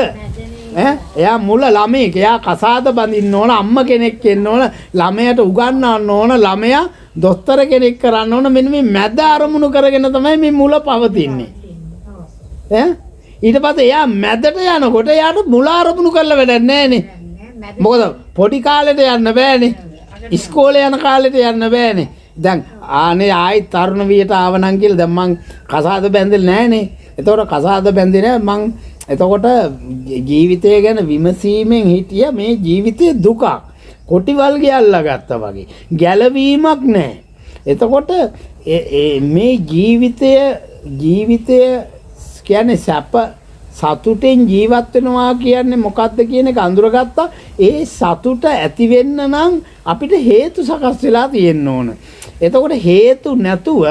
එයා මුල ළමයෙක්. එයා කසාද බඳින්න ඕන, අම්ම කෙනෙක් වෙන්න ඕන, ළමයට උගන්වන්න ඕන, ළමයා දොස්තර කෙනෙක් කරන්න ඕන. මෙන්න මේ මැද අරමුණු කරගෙන තමයි මේ මුල පවතින්නේ. ඊට පස්සේ එයා මැදට යනකොට එයාට මුල අරමුණු කරලා වැඩක් නැහැනේ. මොකද පොඩි කාලෙට යන්න බෑනේ. ඉස්කෝලේ යන කාලෙට යන්න බෑනේ. දැන් ආනේ ආයි තරුණ වියට ආවනම් කියලා දැන් මං කසාද බැඳෙන්නේ නැහනේ. එතකොට කසාද බැඳිනේ මං එතකොට ජීවිතය ගැන විමසීමෙන් හිටිය මේ ජීවිතයේ දුකක්. කොටිවල් ගියල්ලා ගත්තා වගේ. ගැලවීමක් නැහැ. එතකොට මේ ජීවිතය කියන්නේ සැප සතුටෙන් ජීවත් වෙනවා කියන්නේ මොකක්ද කියන එක අඳුරගත්තා. ඒ සතුට ඇති වෙන්න නම් අපිට හේතු සකස් වෙලා තියෙන්න ඕන. එතකොට හේතු නැතුව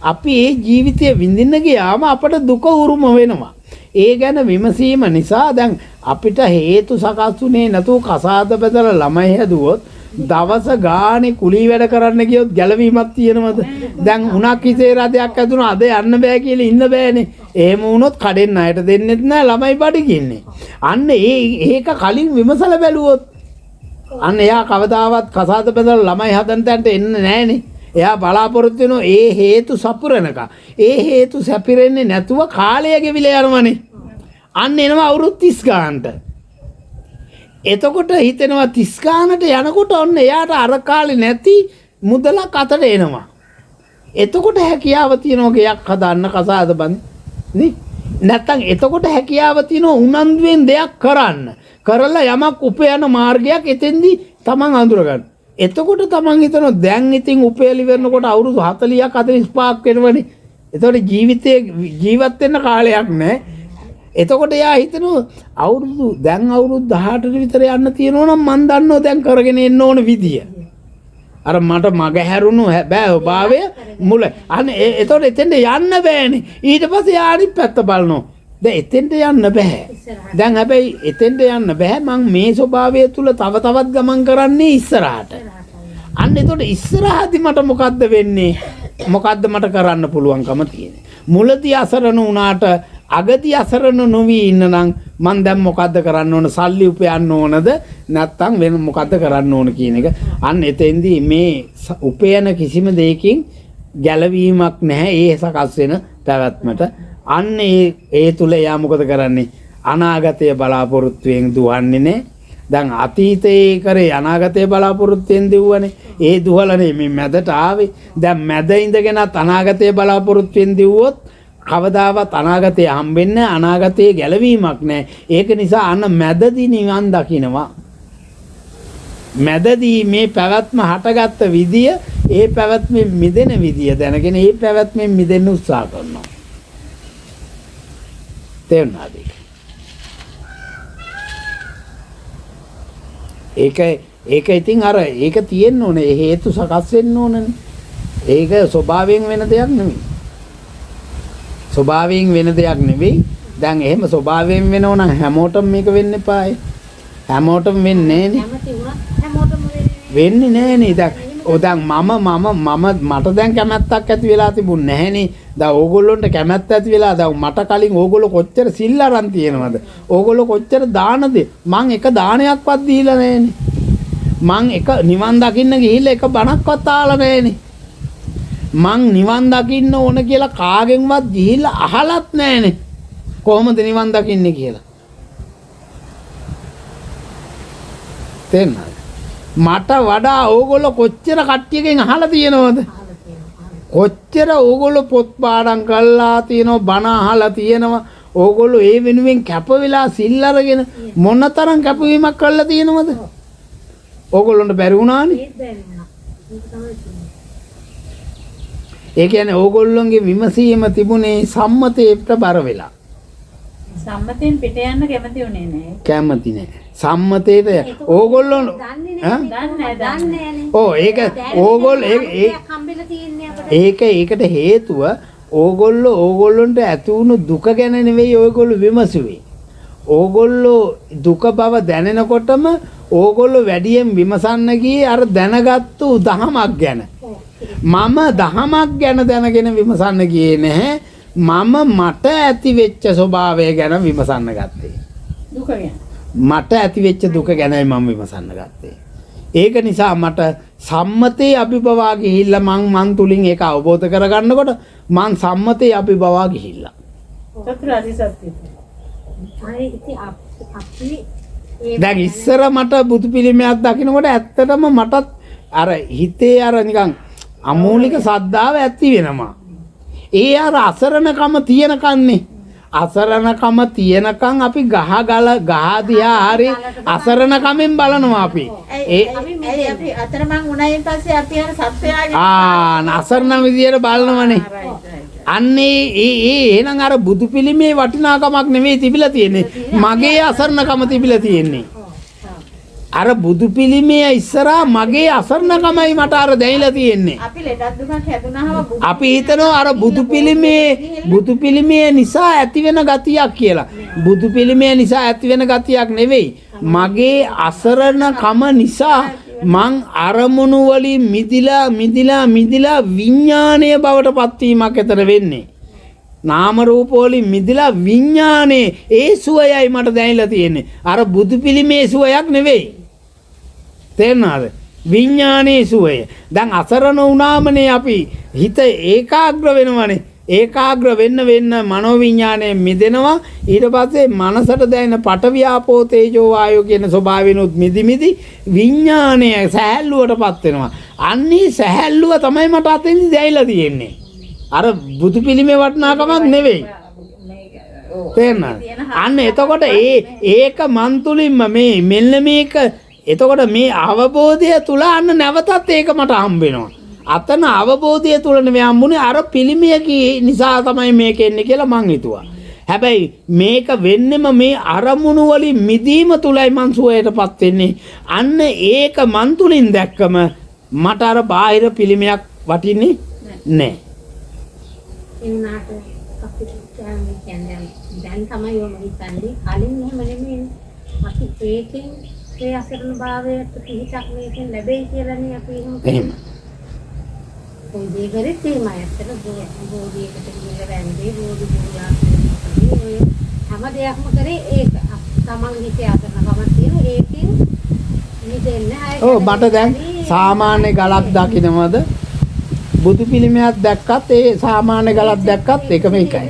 අපි මේ ජීවිතය විඳින්න ගියාම අපට දුක උරුම වෙනවා. ඒ ගැන විමසීම නිසා දැන් අපිට හේතු සකස් වුණේ නැතුව කසාද බෙදලා ළමයි හැදුවොත් දවස ගානේ කුලී වැඩ කරන්න ගියොත් ගැලවීමක් තියෙනවද? දැන් උණක් හිසේ රදයක් ඇතුණා අද යන්න බෑ කියලා ඉන්න බෑනේ. එහෙම වුණොත් කඩෙන් ණයට දෙන්නෙත් නෑ ළමයි බඩගින්නේ. අන්න ඒක කලින් විමසලා බැලුවොත් අන්න එයා කවදාවත් කසාද බෙදලා ළමයි හදන්න තැනට එන්නේ නෑනේ. එයා බලාපොරොත්තු වෙනවා ඒ හේතු සපුරනක. ඒ හේතු සැපිරෙන්නේ නැතුව කාලය ගෙවිලා යනවනේ. අන්න එනවා අවුරුදු 30 ගානට. එතකොට හිතෙනවා 30 ගානට යනකොට ඔන්න එයාට අර කාලේ නැති මුදලක් අතට එනවා. එතකොට හැකියාව තියනවා ගයක් හදන්න කසාද බඳ නේ. නැත්තම් එතකොට හැකියාව තියනවා උනන්දුවෙන් දෙයක් කරන්න. කරලා යමක් උපයන මාර්ගයක් එතෙන්දී Taman අඳුර ගන්න. එතකොට Taman හිතනවා දැන් ඉතින් උපයලි වෙනකොට අවුරුදු 40ක් 45ක් වෙනවනේ. එතකොට ජීවිතේ ජීවත් වෙන්න කාලයක් නැහැ. එතකොට එයා හිතනවා දැන් අවුරුදු 18ට විතර යන්න තියෙනවා නම් මන් දන්නවා දැන් කරගෙන එන්න ඕන විදිය. අර මට මග හැරුණු බෑ භාවය මුල. අනේ එතකොට එතෙන්ට යන්න බෑනේ. ඊට පස්සේ යාරිත් පැත්ත බලනවා. දැන් එතෙන්ට යන්න බෑ. දැන් හැබැයි එතෙන්ට යන්න බෑ. මං මේ ස්වභාවය තුල තව තවත් ගමන් කරන්නේ ඉස්සරහට. අන්න එතකොට ඉස්සරහදී මට මොකද්ද වෙන්නේ? මොකද්ද මට කරන්න පුළුවන්කම තියෙන්නේ? මුලදී අසරණ වුණාට අගදී අසරණ නොවි ඉන්න නම් මං දැන් මොකද්ද කරන්න ඕන? සල්ලි උපයන්න ඕනද? නැත්නම් වෙන මොකද්ද කරන්න ඕන කියන එක. අන්න එතෙන්දී මේ උපයන කිසිම දෙයකින් ගැලවීමක් නැහැ. ඒ සකස් වෙන පැවැත්මට. අන්න ඒ තුල එයා මොකද කරන්නේ? අනාගතය බලාපොරොත්තුෙන් දුවන්නේ නැහැ. දැන් අතීතයේ කරේ අනාගතය බලාපොරොත්තුෙන් දෙව්වනේ. ඒ දුවලනේ මේ මැදට ආවේ. දැන් මැද ඉඳගෙනත් අනාගතය බලාපොරොත්තුෙන් දෙව්වොත් කවදාවත් අනාගතය හම්බෙන්නේ අනාගතයේ ගැලවීමක් නැහැ. ඒක නිසා අන්න මැදදී නිවන් දකින්නවා. මැදදී මේ පැවැත්ම හටගත්ත විදිය, ඒ පැවැත්මෙන් මිදෙන විදිය දැනගෙන ඒ පැවැත්මෙන් මිදෙන්න උත්සාහ කරනවා. තේරුණාද? ඒක ඉතින් අර ඒක තියෙන්න ඕනේ. හේතු සකස් වෙන්න ඕනනේ. ඒක ස්වභාවයෙන් වෙන දෙයක් නෙමෙයි. ස්වභාවයෙන් වෙන දෙයක් නෙවෙයි. දැන් එහෙම ස්වභාවයෙන් වෙනව නම් හැමෝටම මේක වෙන්න එපායි. හැමෝටම වෙන්නේ නෑනේ. දැන් මට දැන් කැමැත්තක් ඇති වෙලා තිබුණ නැහැනේ. දැන් ඕගොල්ලොන්ට කැමැත්ත ඇති වෙලා දැන් මට කලින් ඕගොල්ලෝ කොච්චර සිල් අරන් තියෙනවද? ඕගොල්ලෝ කොච්චර දානද? මං එක දානයක්වත් දීලා නැහැනේ. මං එක නිවන් දකින්න ගිහිල්ලා එක බණක්වත් ආලා නැහැනේ. මං නිවන් දකින්න ඕන කියලා කාගෙන්වත් ගිහිල්ලා අහලත් නැහැනේ. කොහොමද නිවන් දකින්නේ කියලා. තේරුණාද? මට වඩා ඕගොල්ලෝ කොච්චර කට්ටියකින් අහලා තියෙනවද? කොච්චර ඕගොල්ලෝ පොත් පාඩම් කරලා තියෙනව, බණ අහලා තියෙනවා. ඕගොල්ලෝ ඒ වෙනුවෙන් කැප වෙලා සිල් අරගෙන මොනතරම් කැපවීමක් කරලා තියෙනවද? ඕගොල්ලොන්ට බැරි වුණානේ. ඒ කියන්නේ ඕගොල්ලොන්ගේ විමසීම තිබුණේ සම්මතයට බර වෙලා. සම්මතයෙන් පිට යන්න කැමති උනේ නැහැ. කැමති නැහැ. සම්මතයට ඕගොල්ලෝ ඒකට හේතුව ඕගොල්ලොන්ට ඇති වුණු දුක ගැන නෙවෙයි ඕගොල්ලෝ විමසුවේ. ඕගොල්ලෝ දුක බව දැනෙනකොටම ඕගොල්ලෝ වැඩියෙන් විමසන්න ගියේ අර දැනගත්තු දහමක් ගැන. මම දහමක් ගැන දැනගෙන විමසන්න ගියේ නැහැ. මට ඇති වෙච්ච ස්වභාවය ගැන විමසන්න ගත්තේ. දුක ගැන. මට ඇති වෙච්ච දුක ගැනයි මම විමසන්න ගත්තේ. ඒක නිසා මට සම්මතේ අභිභවා ගිහිල්ලා මං තුලින් ඒක අවබෝධ කරගන්නකොට මං සම්මතේ අභිභවා ගිහිල්ලා. චතුරාර්ය සත්‍යය. අය ඉතින් අපි දැන් ඉස්සර මට බුදු පිළිමයක් දකින්නකොට ඇත්තටම මටත් අර හිතේ අර නිකන් අමූලික සද්ධාව ඇති වෙනවා. ඒ අර අසරණකම තියෙනකන්නේ. අසරණකම තියෙනකන් අපි ගහ දිහා හරි අසරණකමෙන් බලනවා අපි. අපි අතරමං උණයින් පස්සේ අපි අර සත්‍යයගේ අසරණ විදියට බලනවනේ. අන්නේ එහෙනම් අර බුදු පිළිමේ වටිනාකමක් නෙවෙයි තිබිලා තියෙන්නේ. මගේ අසරණකම තිබිලා තියෙන්නේ. අර බුදු පිළිමේ ඉස්සරහා මගේ අසරණකමයි මට අර දැයිලා තියෙන්නේ. අපි ලෙඩක් දුකක් හැදුනහම අපි හිතනවා අර බුදු පිළිමේ නිසා ඇති වෙන ගතියක් කියලා. බුදු පිළිමේ නිසා ඇති වෙන ගතියක් නෙවෙයි. මගේ අසරණකම නිසා මං අරමුණු වලින් මිදිලා විඥානීය බවට පත්වීමක් ඇතර වෙන්නේ. නාම රූප වලින් මිදිලා විඥානේ ඒ සුවයයි මට දැනෙලා තියෙන්නේ. අර බුදු පිළිමේ සුවයක් නෙවෙයි. තේරෙනවද? විඥානේ සුවය. දැන් අසරණ වුණාමනේ අපි හිත ඒකාග්‍ර වෙනවනේ. ඒකාග්‍ර වෙන්න මනෝ විඥාණයෙන් මිදෙනවා. ඊට පස්සේ මනසට දැනෙන පඨවි ආපෝ තේජෝ වායෝ කියන ස්වභාවයනොත් මිදි විඥාණය සැහැල්ලුවටපත් වෙනවා. අන්නේ සැහැල්ලුව තමයි මට අතෙන්දි දැයිලා තියෙන්නේ. අර බුදු පිළිමේ වටිනාකමක් නෙවෙයි. තේරෙනවද? අන්න එතකොට ඒක මන් තුලින්ම මෙන්න මේක එතකොට මේ අවබෝධය තුල අන්න නැවතත් ඒක මට හම්බ වෙනවා. අතන අවබෝධය තුල නෙවෙයි හම්බුනේ අර පිළිමයක නිසා තමයි මේක එන්නේ කියලා මං හිතුවා. හැබැයි මේක වෙන්නෙම මේ අරමුණු වලින් මිදීම තුලයි මං සුවයටපත් වෙන්නේ. අන්න ඒක මන් තුලින් දැක්කම මට අර බාහිර පිළිමයක් වටින්නේ නැහැ. එන්නාට අපිට කියන්නේ දැන් තමයි යොමු හිතන්නේ කලින් එහෙම නෙමෙයි අපි ඒකෙන් ඒ අසරණ භාවයට පිහිටක් මේකෙන් ලැබෙයි කියලානේ අපි එහෙම ඔය දෙකරේ තේමයි ඇත්තට බෝධියකට ගිහලා වැන්දේ බෝධි පූජා කරනවා හැම දෙයක්ම කරේ ඒක තමන් හිතේ අසරණකමක් තියෙන ඒකෙන් නිදෙන්න ඔව් මට දැන් සාමාන්‍ය ගලක් දකින්නවද බුදු පිළිමයක් දැක්කත් ඒ සාමාන්‍ය ගලක් දැක්කත් එකම එකයි.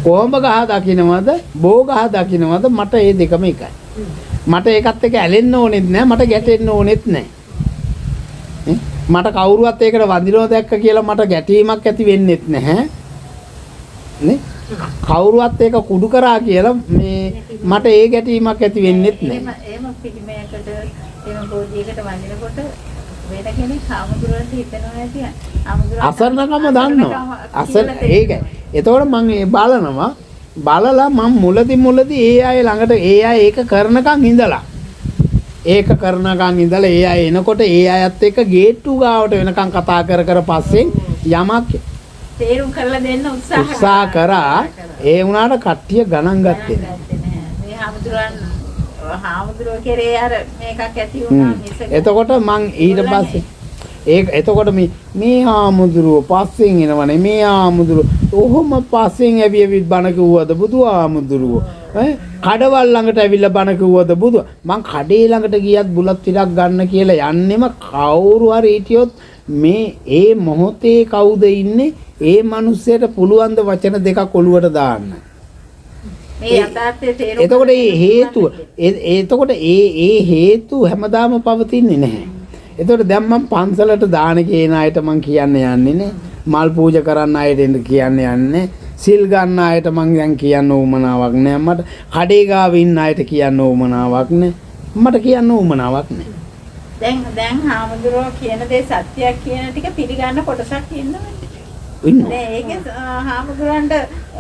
කොහොඹ ගහ දකින්නවද බෝ ගහ දකින්නවද මට ඒ දෙකම එකයි. මට ඒකත් එක්ක ඇලෙන්න ඕනෙත් නැහැ මට ගැටෙන්න ඕනෙත් නැහැ. මට කවුරුවත් ඒකට වඳිනවා දැක්ක කියලා මට ගැටීමක් ඇති වෙන්නෙත් නැහැ. නේ? කවුරුවත් ඒක කුඩු කරා කියලා මට ඒ ගැටීමක් ඇති වෙන්නෙත් නැහැ. එහෙම පිළිමයකට එහෙම බෝධියකට වඳිනකොට වෙන කෙනෙක් ආමුදුරන්ට හිතනවා ඇති අසරණකම දන්නවා. ඒකයි. එතකොට මම මේ බලලා මම මුලදී ඒ අය ළඟට ඒ අය ඒක කරනකන් ඉඳලා ඒ අය එනකොට ඒ අයත් එක්ක ගේට්ටු ගාවට වෙනකන් කතා කර පස්සේ යමක් තේරුම් කරලා දෙන්න උත්සාහ කරා. ඒ වුණාට කට්ටිය ගණන් ගත්තේ නැහැ. මේ හාමුදුරුවෝ කෙරේ අර මේකක් ඇති වුණා මිසක. එතකොට මං ඊට පස්සේ එතකොට මේ හාමුදුරුවෝ පස්සෙන් එනවනේ මේ හාමුදුරුවෝ ඔහොම පස්සෙන් ඇවිත් බණ කිව්වද බුදු හාමුදුරුවෝ කඩවල් ළඟට ඇවිල්ලා බණ කිව්වද බුදු මං කඩේ ළඟට ගියත් බුලත් ටිකක් ගන්න කියලා යන්නෙම කවුරු හරි හිටියොත් මේ ඒ මොහොතේ කවුද ඉන්නේ ඒ මිනිස්සයට පුළුවන් ද වචන දෙකක් ඔළුවට දාන්න. මේ යථාර්ථයේ තේරුම එතකොට ඒ හේතු හැමදාම පවතින්නේ නැහැ. එතකොට දැන් මම පන්සලට දාන කියන අයට මං කියන්න යන්නේ නේ. මල් පූජා කරන්න අයට කියන්න යන්නේ. සිල් ගන්න අයට මං දැන් කියන්න උවමනාවක් නෑ. මට කඩේ ගාව ඉන්න අයට කියන්න උවමනාවක් නෑ. මට කියන්න උවමනාවක් නෑ. දැන් හාමුදුරුවෝ කියන දේ සත්‍යයක් කියන ටික පිළිගන්න කොටසක් ඉන්නවනේ. ඉන්නවා. ඒකේ හාමුදුරන්ට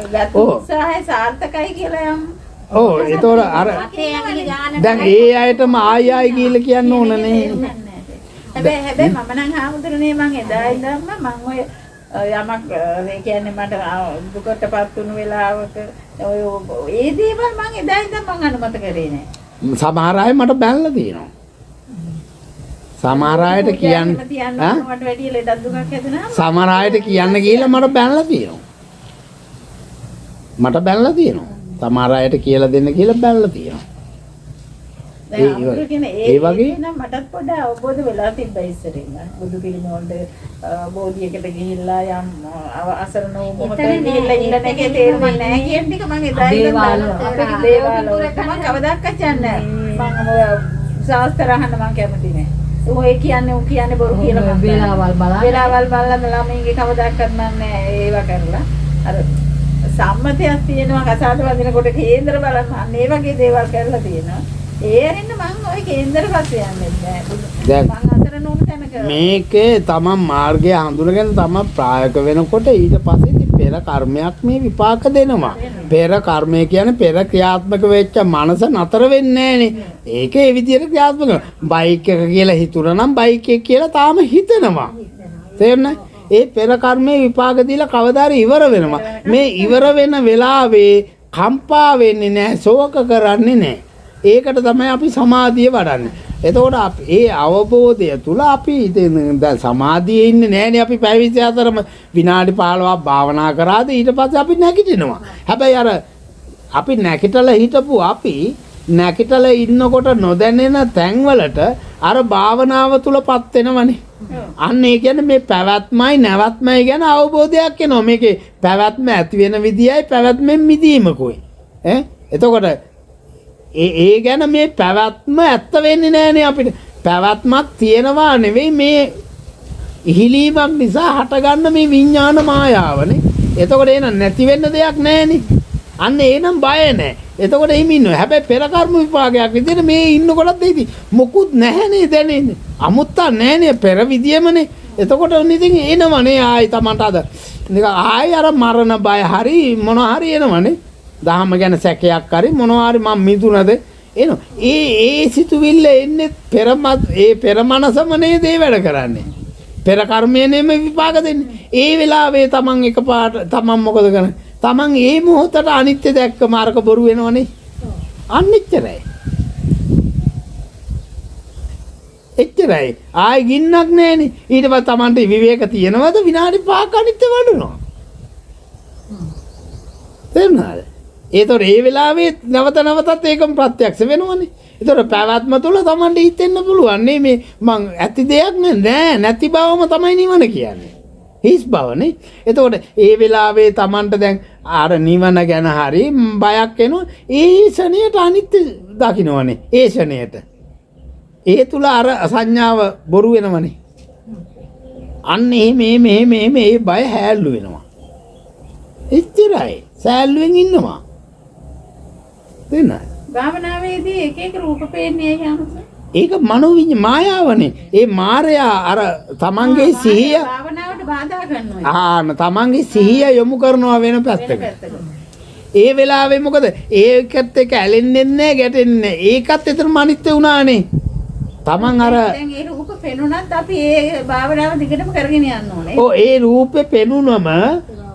ගත් උත්සාහය සාර්ථකයි කියලා යම්. ඔව් එතකොට අර දැන් ඒ අයටම ආයි කියලා කියන්න ඕන නේ. හැබැයි මම නම් හාමුදුරනේ මං එදා ඉඳන්ම මං ඔය යමක් ඒ කියන්නේ මට දුකටපත් වුණු වෙලාවක ඔය ඒ දේවල් මං එදා ඉඳන් මං අනුමත කරේ නෑ. සමහර අය මට බැලලා තියෙනවා. සමහර අයට කියන්න මට වැඩි ලෙඩක් දුකක් හැදුනා. සමහර අයට කියන්න ගිහිල්ලා මට බැලලා තියෙනවා. සමහර අයට කියලා දෙන්න කියලා බැලලා තියෙනවා. ඒ වගේ නම් මටත් පොඩ්ඩක් අවබෝධ වෙලා තිබ්බා ඉස්සරින්. බුදු පිළිම වලට බෝධියකට ගිහිල්ලා යම් අසරණ වූ මොහොතේ ගිහිල්ලා ඉන්න එකේ තේරුම නැහැ කියන ටික මම එදා ඉඳන් අපේ දේවාල වලට මම කවදාවත් යන්නේ නැහැ. මම ශාස්ත්‍ර අහන්න මම කැමති නැහැ. ඔය කියන්නේ බොරු කියලා මම වෙලාවල් බලලා ළමයින්ගේ කවදාවත් මම නෑ ඒව කරලා අර සම්මතයක් තියෙනවා කසාද වදිනකොට කේන්දර බලන්න අන්න ඒ වගේ දේවල් කරලා තියෙනවා. ඒ අරින්න මම ওই කේන්දර පස්සේ යන්නේ නෑ. මම අතර නෝන තැනක මේකේ තමන් මාර්ගය හඳුනගෙන තමන් ප්‍රායෝගික වෙනකොට ඊට පස්සේ පෙර කර්මයක් මේ විපාක දෙනවා. පෙර කර්මය කියන්නේ පෙර ක්‍රියාත්මක වෙච්ච මනස නතර වෙන්නේ නෑනේ. ඒක ඒ විදිහට ක්‍රියාත්මක බයික් එක කියලා හිතුණා නම් බයික් එක කියලා තාම හිතෙනවා. තේරුණා? ඒ පෙර කර්මයේ විපාක දීලා කවදා හරි ඉවර වෙනවා. මේ ඉවර වෙන වෙලාවේ කම්පා වෙන්නේ නැහැ, ශෝක කරන්නේ නැහැ. ඒකට තමයි අපි සමාධිය වඩන්නේ. එතකොට ඒ අවබෝධය තුල අපි දැන් සමාධියේ ඉන්නේ නැහැනේ. අපි පැය 24ම විනාඩි 15ක් භාවනා කරාද ඊට පස්සේ අපි නැගිටිනවා. හැබැයි අර අපි නැගිටලා හිටපු අපි නැගිටලා ඉන්නකොට නොදැනෙන තැන්වලට අර භාවනාව තුලපත් වෙනවනේ. අන්න ඒ කියන්නේ මේ පැවැත්මයි නැවැත්මයි ගැන අවබෝධයක් එනවා. මේකේ පැවැත්ම ඇති වෙන විදියයි පැවැත්මෙන් මිදීමකුයි. එතකොට ඒ ගැන මේ පැවැත්ම ඇත්ත වෙන්නේ නැහනේ අපිට. පැවැත්මක් තියෙනවා නෙවෙයි මේ ඉහිලීමක් නිසා හටගන්න මේ විඥාන මායාවනේ. එතකොට එන නැති වෙන්න දෙයක් නැහනේ. අන්න ඒනම් බය නැහැ. එතකොට එහිම ඉන්නවා. හැබැයි පෙර කර්ම විපාකයක් විදිහට මේ ඉන්නකොටත් ඉතින් මොකුත් නැහනේ දැනෙන්නේ. අමුත්තා නැහනේ පෙර විදියමනේ. එතකොට ඉතින් එනවනේ ආයි Tamanට අද. නිකන් ආයි අර මරණ බය හරි මොනවා හරි එනවනේ. දහම ගැන සැකයක් හරි මොනවා හරි මම මිදුනද එනවා. ඒ සිතුවිල්ල එන්නේ පෙර මනසම නේද ඒ වැඩ කරන්නේ. පෙර කර්මයේම විපාක දෙන්නේ. ඒ වෙලාවේ Taman එකපාරට Taman මොකද කරන්නේ? Taman ඒ මොහොතට අනිත්‍ය දැක්ක මාර්ග බොරු වෙනවනේ. අනිත්‍යයි. එච්චරයි. ආයි ගින්නක් නැහෙනේ. ඊට පස්සේ Tamanට විවේක තියෙනවද විනාඩි 5ක් අනිත්‍ය වඩනවා. තේරුණාද? ඒතොර ඒ වෙලාවේ නැවතත් ඒකම ප්‍රත්‍යක්ෂ වෙනවනේ. ඒතොර පැවැත්ම තුල Tamanට හිතෙන්න පුළුවන් මේ මං ඇති දෙයක් නෑ නැති බවම තමයි නිවන කියන්නේ. හිස් බවනේ. එතකොට ඒ වෙලාවේ Tamanට දැන් අර නිවන ගැන හරි බයක් එනවා. ඒ ශණයට අනිත්‍ය දකින්නවනේ. ඒ ශණයට. ඒ තුල අර සංඥාව බොරු වෙනවනේ. අන්න මේ බය හැල්ලු වෙනවා. එච්චරයි. සෑල්ලුවෙන් ඉන්නවා. තේන්න? භාවනාවේදී එක එක රූප පේන්නේ යනස. ඒක මනෝවිඤ්ඤාණ මායාවනේ. ඒ මායයා අර තමන්ගේ සිහිය භාවනාවට බාධා කරනවා. තමන්ගේ සිහිය යොමු කරනවා වෙන පැත්තකට. ඒ වෙලාවේ මොකද? ඒකත් එක්ක ඇලෙන්නේ නැහැ, ගැටෙන්නේ නැහැ. ඒකත් එතරම් අනිත්‍ය වුණානේ. තමන් අර දැන් ඒ රූප පෙනුනත් අපි ඒ භාවනාව දිගටම කරගෙන යන්න ඕනේ. ඔව් ඒ රූපේ පෙනුනම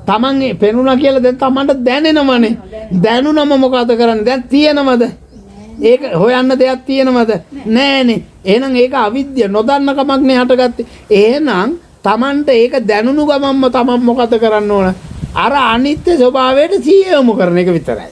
තමන් පෙනුණා කියලා දැන් තමන්ට දැනෙනවනේ. දැනුනම මොකද කරන්නේ? දැන් තියෙනවද? ඒක හොයන්න දෙයක් තියෙනවද? නෑනේ. එහෙනම් ඒක අවිද්‍ය නොදන්න කමක් නේ හටගත්තේ. එහෙනම් තමන්ට ඒක දැනුණු ගමන්ම තමන් මොකද කරන්න ඕන? අර අනිත්‍ය ස්වභාවයට සිහිය යොමු කරන එක විතරයි.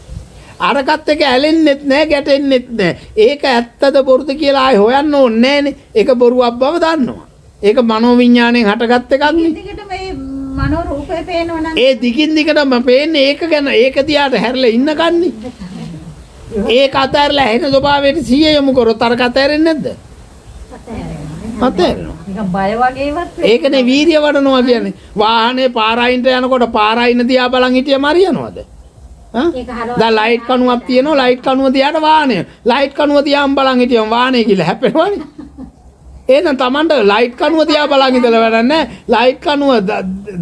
අරකට එක ඇලෙන්නෙත් නෑ, ගැටෙන්නෙත් නෑ. ඒක ඇත්තද බොරුද කියලා ආයි හොයන්න ඕනේ නෑනේ. ඒක බොරුවක් බව දන්නවා. ඒක මනෝවිඤ්ඤාණයෙන් හටගත් එකක් නේ. දිගට මේ මනෝ රූපේ පේනවනම් ඒ දිගින් දිගටම පේන්නේ ඒක ගැන. ඒක දිහාට හැරිලා ඉන්න කන්නේ. ඒක අතහැරලා එන ස්වභාවයට සිහිය යොමු කරොත් අර කතහැරෙන්නේ නැද්ද? අතහැරෙනවා. නිකන් බය වගේවත් ඒකනේ වීර්ය වඩනවා කියන්නේ. වාහනේ පාරයින්ට යනකොට පාරයින දිහා බලන් හිටියම හරියනවද? දැන් ලයිට් කණුවක් තියෙනවා. ලයිට් කණුව දිහාට වාහනේ. ලයිට් කණුව දිහාම බලන් හිටියම වාහනේ කියලා හැපෙනවනේ. එහෙනම් Tamanට ලයිට් කණුව දිහා බලන් ඉඳලා වැඩක් නැහැ. ලයිට් කණුව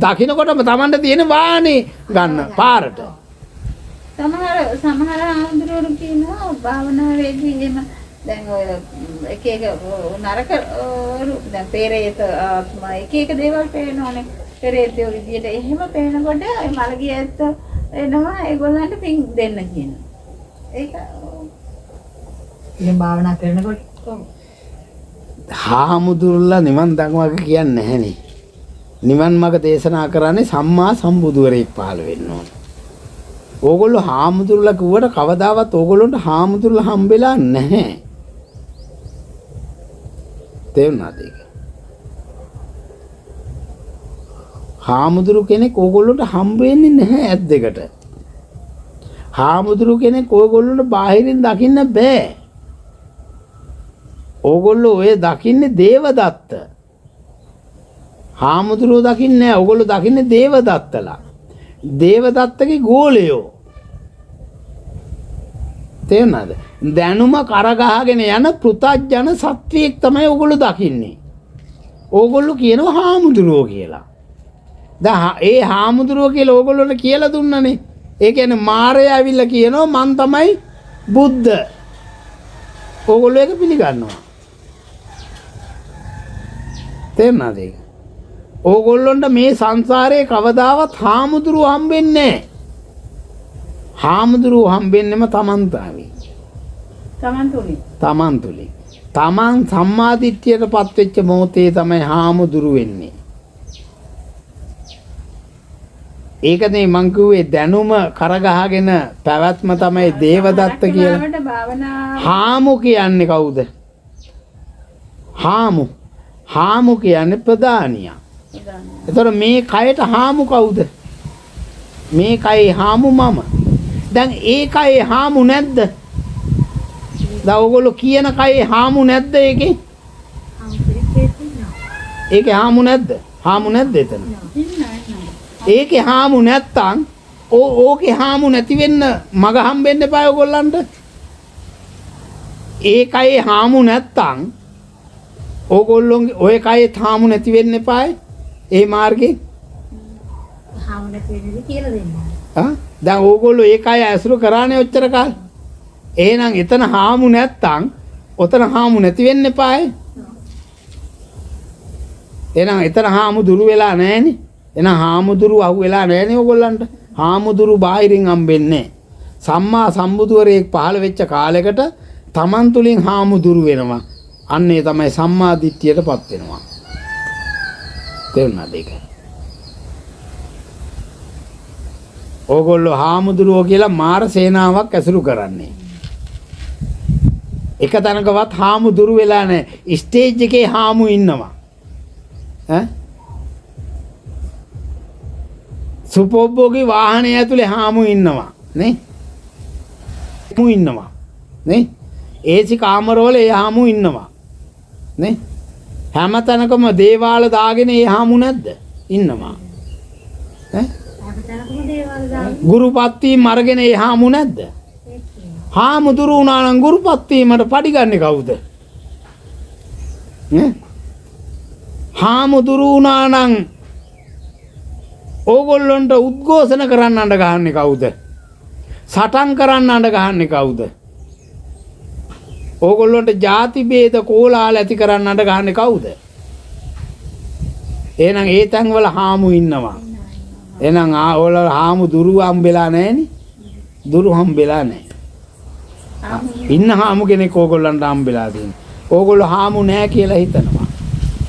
දකින්නකොටම Tamanට තියෙන වාහනේ ගන්න පාරට. සමහර ආන්දරවරු කියනවා භාවනාවේදී එහෙම දැන් ඔය එක නරක දැන් පෙරේත ආත්ම එක දේවල් පේනෝනේ. පෙරේතයෝ විදියට එහෙම පේනකොට ඒ මලගිය ඇත්ත එනවා ඒගොල්ලන්ට පින් දෙන්න කියනවා. ඒක ඉතින් භාවනා කරනකොට හාමුදුරුවෝ නිවන් දක්වාක කියන්නේ නැහනේ. නිවන් මාර්ග දේශනා කරන්නේ සම්මා සම්බුදුවරයෙක් පහළ වෙන්න ඕන. ඕගොල්ලෝ හාමුදුරුවෝ කිව්වට කවදාවත් ඕගොල්ලොන්ට හාමුදුරුවෝ හම්බෙලා නැහැ. තේරුණාද ඒක? හාමුදුරු කෙනෙක් ඕගොල්ලොන්ට හම්බ වෙන්නේ නැහැ ඇත් දෙකට. හාමුදුරු කෙනෙක් ඕගොල්ලොන්ට බාහිරින් දකින්න බෑ. ඕගොල්ලෝ ඔය දකින්නේ දේවදත්ත. හාමුදුරුවෝ දකින්නේ නැහැ. ඕගොල්ලෝ දකින්නේ දේවදත්තලා. දේවදත්තගේ ගෝලයෝ. තේරුණාද? දැනුම කරගහගෙන යන පෘථග්ජන සත්වයෙක් තමයි ඕගොල්ලෝ දකින්නේ. ඕගොල්ලෝ කියනවා හාමුදුරුවෝ කියලා. දැන් ඒ හාමුදුරුවෝ කියලා ඕගොල්ලෝට කියලා දුන්නනේ. ඒ කියන්නේ මාරය ඇවිල්ලා කියනවා මං තමයි බුද්ධ. ඕගොල්ලෝ ඒක පිළිගන්නවා. තේරුණාද ඒක? ඕගොල්ලොන්ට මේ සංසාරේ කවදාවත් හාමුදුරුවෝ හම්බෙන්නේ නැහැ. හාමුදුරුවෝ හම්බෙන්නෙම තමන් තමයි. තමන් තුලින්. තමන් සම්මාදිට්ඨියටපත් වෙච්ච මොහොතේ තමයි හාමුදුරුවෝ වෙන්නේ. ඒකනේ මං කිව්වේ දැනුම කරගහගෙන පැවැත්ම තමයි දේවදත්ත කියලා. හාමු කියන්නේ කවුද? හාමු කියන්නේ ප්‍රධානියා. එතකොට මේ කයට හාමු කවුද? මේ කයේ හාමු මම. දැන් ඒ කයේ හාමු නැද්ද? දැන් ඔයගොල්ලෝ කියන කයේ හාමු නැද්ද ඒකේ? ඒකේ හාමු නැද්ද? හාමු නැද්ද එතන? ඒකේ හාමු නැත්තම් ඕකේ හාමු නැති වෙන්න මග හම්බෙන්න එපා ඔයගොල්ලන්ට. ඒ කයේ හාමු නැත්තම් ඕගොල්ලෝගේ ඔය කයේ හාමු නැති වෙන්න එපා. ඒ මාර්ගේ හාමු නැති වෙන්නේ කියලා දෙන්න. දැන් ඕගොල්ලෝ ඒ කය ඇසුරු කරානේ ඔච්චර කාලේ. එහෙනම් එතන හාමු නැත්තම් ඔතන හාමු නැති වෙන්න එපා. එහෙනම් එතන හාමු දුරු වෙලා නැහැනේ. එහෙනම් හාමුදුරු අහු වෙලා නැහැනේ ඕගොල්ලන්ට. හාමුදුරු බාහිරින් හම්බෙන්නේ. සම්මා සම්බුදුවරයෙක් පහළ වෙච්ච කාලයකට තමන් තුලින් හාමුදුරු වෙනවා. අන්නේ තමයි සම්මා දිට්ඨියටපත් වෙනවා. තේරුණාද ඒක? ඕගොල්ලෝ හාමුදුරුවෝ කියලා මාර සේනාවක් ඇසුරු කරන්නේ. එක තැනකවත් හාමුදුරු වෙලා නැහැ. ස්ටේජ් එකේ හාමු ඉන්නවා. සුපෝබ්බෝගේ වාහනය ඇතුලේ හාමු ඉන්නවා නේ? හාමු ඉන්නවා නේ? ඒසි කාමරවල ඒ හාමු ඉන්නවා නේ? හැම තැනකම දේවාල දාගෙන ඒ හාමු නැද්ද? ඉන්නවා ඈ? හැම තැනකම දේවාල දාගෙන ගුරුපත් වීම අරගෙන ඒ හාමු නැද්ද? හාමුදුරු වුණා නම් ගුරුපත් වීමට පඩි ගන්නේ කවුද? නේ? හාමුදුරු වුණා නම් ඕගොල්ලොන්ට උද්ඝෝෂණ කරන්න අඬ ගහන්නේ කවුද? සටන් කරන්න අඬ ගහන්නේ කවුද? ඕගොල්ලොන්ට ಜಾති ભેද කෝලාහල ඇති කරන්න අඬ ගහන්නේ කවුද? එහෙනම් ඒ තැන්වල හාමු ඉන්නවා. එහෙනම් ඕල හාමු දුරු හම්බෙලා නැහෙනේ. දුරු හම්බෙලා නැහැ. ඉන්න හාමු කෙනෙක් ඕගොල්ලන්ට හම්බෙලා තියෙනවා. ඕගොල්ලෝ හාමු නැහැ කියලා හිතනවා.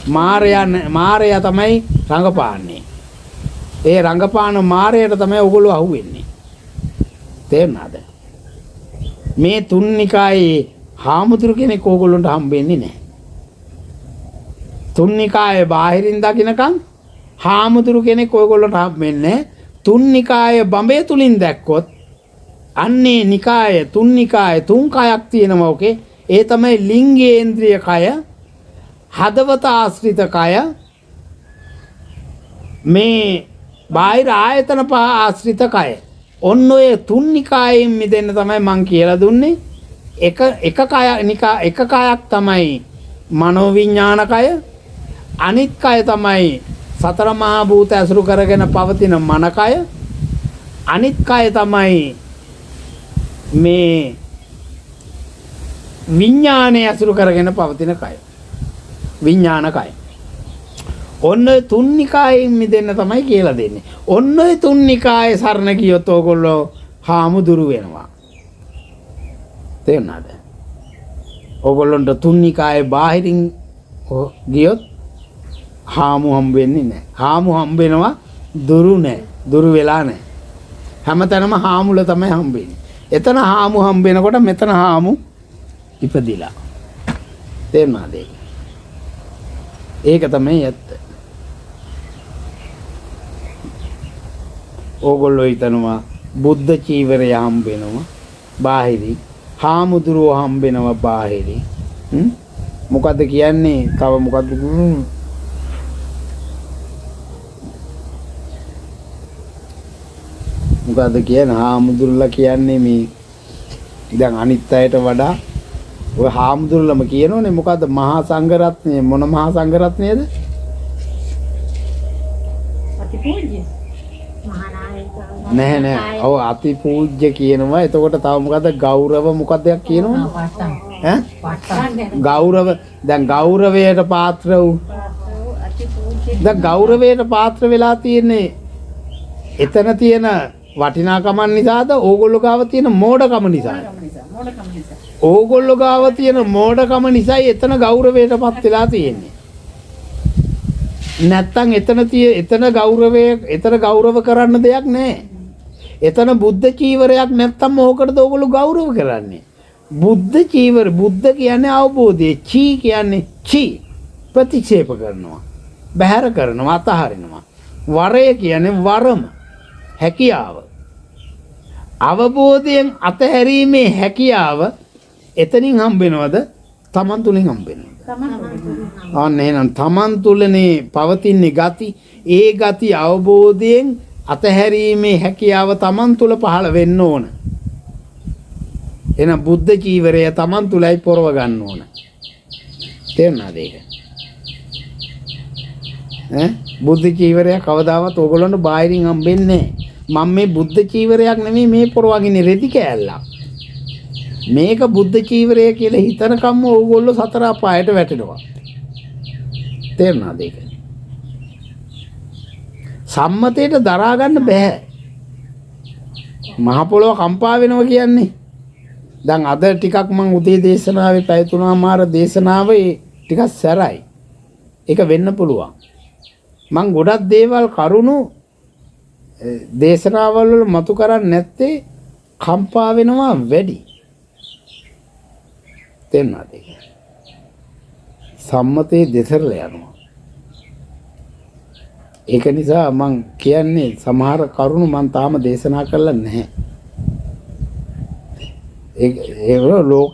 මාරයා තමයි රංගපාන්නේ. ඒ රංගපාන මාරයට තමයි ඔයගොල්ලෝ අහුවෙන්නේ. තේරුණාද? මේ තුන්නිකායේ හාමුදුරු කෙනෙක් ඕගොල්ලන්ට හම්බෙන්නේ නැහැ. තුන්නිකායේ බාහිරින් දකින්නකම් හාමුදුරු කෙනෙක් ඔයගොල්ලන්ට හම්බෙන්නේ නැහැ. තුන්නිකායේ බඹේ තුලින් දැක්කොත් අන්නේ නිකාය තුන්නිකාය තුන් කයක් තියෙනවා ඔකේ. ඒ තමයි ලිංගේන්ද්‍රිය කය, හදවත ආශ්‍රිත කය, මේ බාහිර ආයතන පහ ආශ්‍රිත කය. ඔන්න ඔය තුන්නිකායෙන් මිදෙන්න තමයි මං කියලා දුන්නේ. එක කයක් තමයි මනෝවිඤ්ඤාණ කය. අනිත් කය තමයි සතර මහා භූත ඇසුරු කරගෙන පවතින මන කය. අනිත් කය තමයි මේ විඥානය ඇසුරු කරගෙන පවතින කය. විඥාන කය. ඔන්න තුන්නිකායෙන් මිදෙන්න තමයි කියලා දෙන්නේ. ඔන්න ඔය තුන්නිකායේ සරණ ගියොත් ඕගොල්ලෝ හාමුදුරු වෙනවා. තේරුණාද? ඕගොල්ලන්ට තුන්නිකායේ බාහිරින් ගියොත් හාමු හම්බ වෙන්නේ නැහැ. හාමු හම්බ වෙනවා දුරු නැහැ. දුරු වෙලා නැහැ. හැමතැනම හාමුල තමයි හම්බෙන්නේ. එතන හාමු හම්බ වෙනකොට මෙතන හාමු ඉපදිලා. තේරුණාද? ඒක තමයි ඇත්ත. ඕගොල්ලෝ හිතනවා බුද්ධ චීවරය හම්බ වෙනවා බාහිරින්, හාමුදුරුවෝ හම්බ වෙනවා බාහිරින්. මොකද්ද කියන්නේ? තව මොකද්ද මොකද්ද කියන්නේ? හාමුදුරුවෝ කියන්නේ මේ දැන් අනිත් අයට වඩා ඔය හාමුදුරුවෝම කියනෝනේ මොකද්ද? මහා සංඝරත්නය. මොන මහා සංඝරත්නයද? අතිපූජ්‍ය. නැහැ නෑ. ඔව් අති පූජ්‍ය කියනවා. එතකොට තව මොකද්ද? ගෞරව මොකක්ද කියනවනේ? ඈ? ගෞරව. දැන් ගෞරවයට පාත්‍ර වූ. දැන් ගෞරවයට පාත්‍ර වෙලා තියෙන්නේ එතන තියෙන වටිනාකම නිසාද? ඕගොල්ලෝ ගාව තියෙන මෝඩකම නිසාද? මොඩකම නිසා. ඕගොල්ලෝ ගාව තියෙන මෝඩකම නිසායි එතන ගෞරවයටපත් වෙලා තියෙන්නේ. නැත්තම් එතන ගෞරව කරන්න දෙයක් නැහැ. එතන බුද්ධ චීවරයක් නැත්තම් ඕකටද ඕගොල්ලෝ ගෞරව කරන්නේ. බුද්ධ චීවර, බුද්ධ කියන්නේ අවබෝධය. චී කියන්නේ චී ප්‍රතික්ෂේප කරනවා, බැහැර කරනවා, අතහරිනවා. වරය කියන්නේ වරම, හැකියාව. අවබෝධයෙන් අතහැරීමේ හැකියාව එතනින් හම්බ වෙනවද? තමන් තුලින් හම්බ වෙනවද? අන්න එහෙනම් තමන් තුලනේ පවතින්නේ ගති. ඒ ගති අවබෝධයෙන් අතහැරීමේ හැකියාව තමන් තුල පහළ වෙන්න ඕන. එහෙනම් බුද්ධ චීවරය තමන් තුලයි පොරව ගන්න ඕන. තේරුණාද ඒක? බුද්ධ චීවරය කවදාවත් ඕගොල්ලන්ට බාහිරින් හම්බෙන්නේ නැහැ. මම මේ බුද්ධ චීවරයක් නෙමෙයි මේ පොරවගෙන රෙදි කෑල්ලක්. මේක බුද්ධ චීවරය කියලා හිතනකම්ම ඕගොල්ලෝ සතර අපායට වැටෙනවා. තේරුණාද ඒක? සම්මතයට දරා ගන්න බෑ. මහ පොළොව කම්පා වෙනවා කියන්නේ. දැන් අද ටිකක් මම උදේ දේශනාවේ පැය 3මාර දේශනාවේ ටිකක් සැරයි. ඒක වෙන්න පුළුවන්. මම ගොඩක් දේවල් කරුණු දේශනාවල් වල මතු කරන්නේ නැත්තේ කම්පා වෙනවා වැඩි. තේරුණාද ඒක? සම්මතයේ දෙසරලා යනවා. ඒක නිසා මම කියන්නේ සමහර කරුණු මම තාම දේශනා කරලා නැහැ. ඒ ලෝක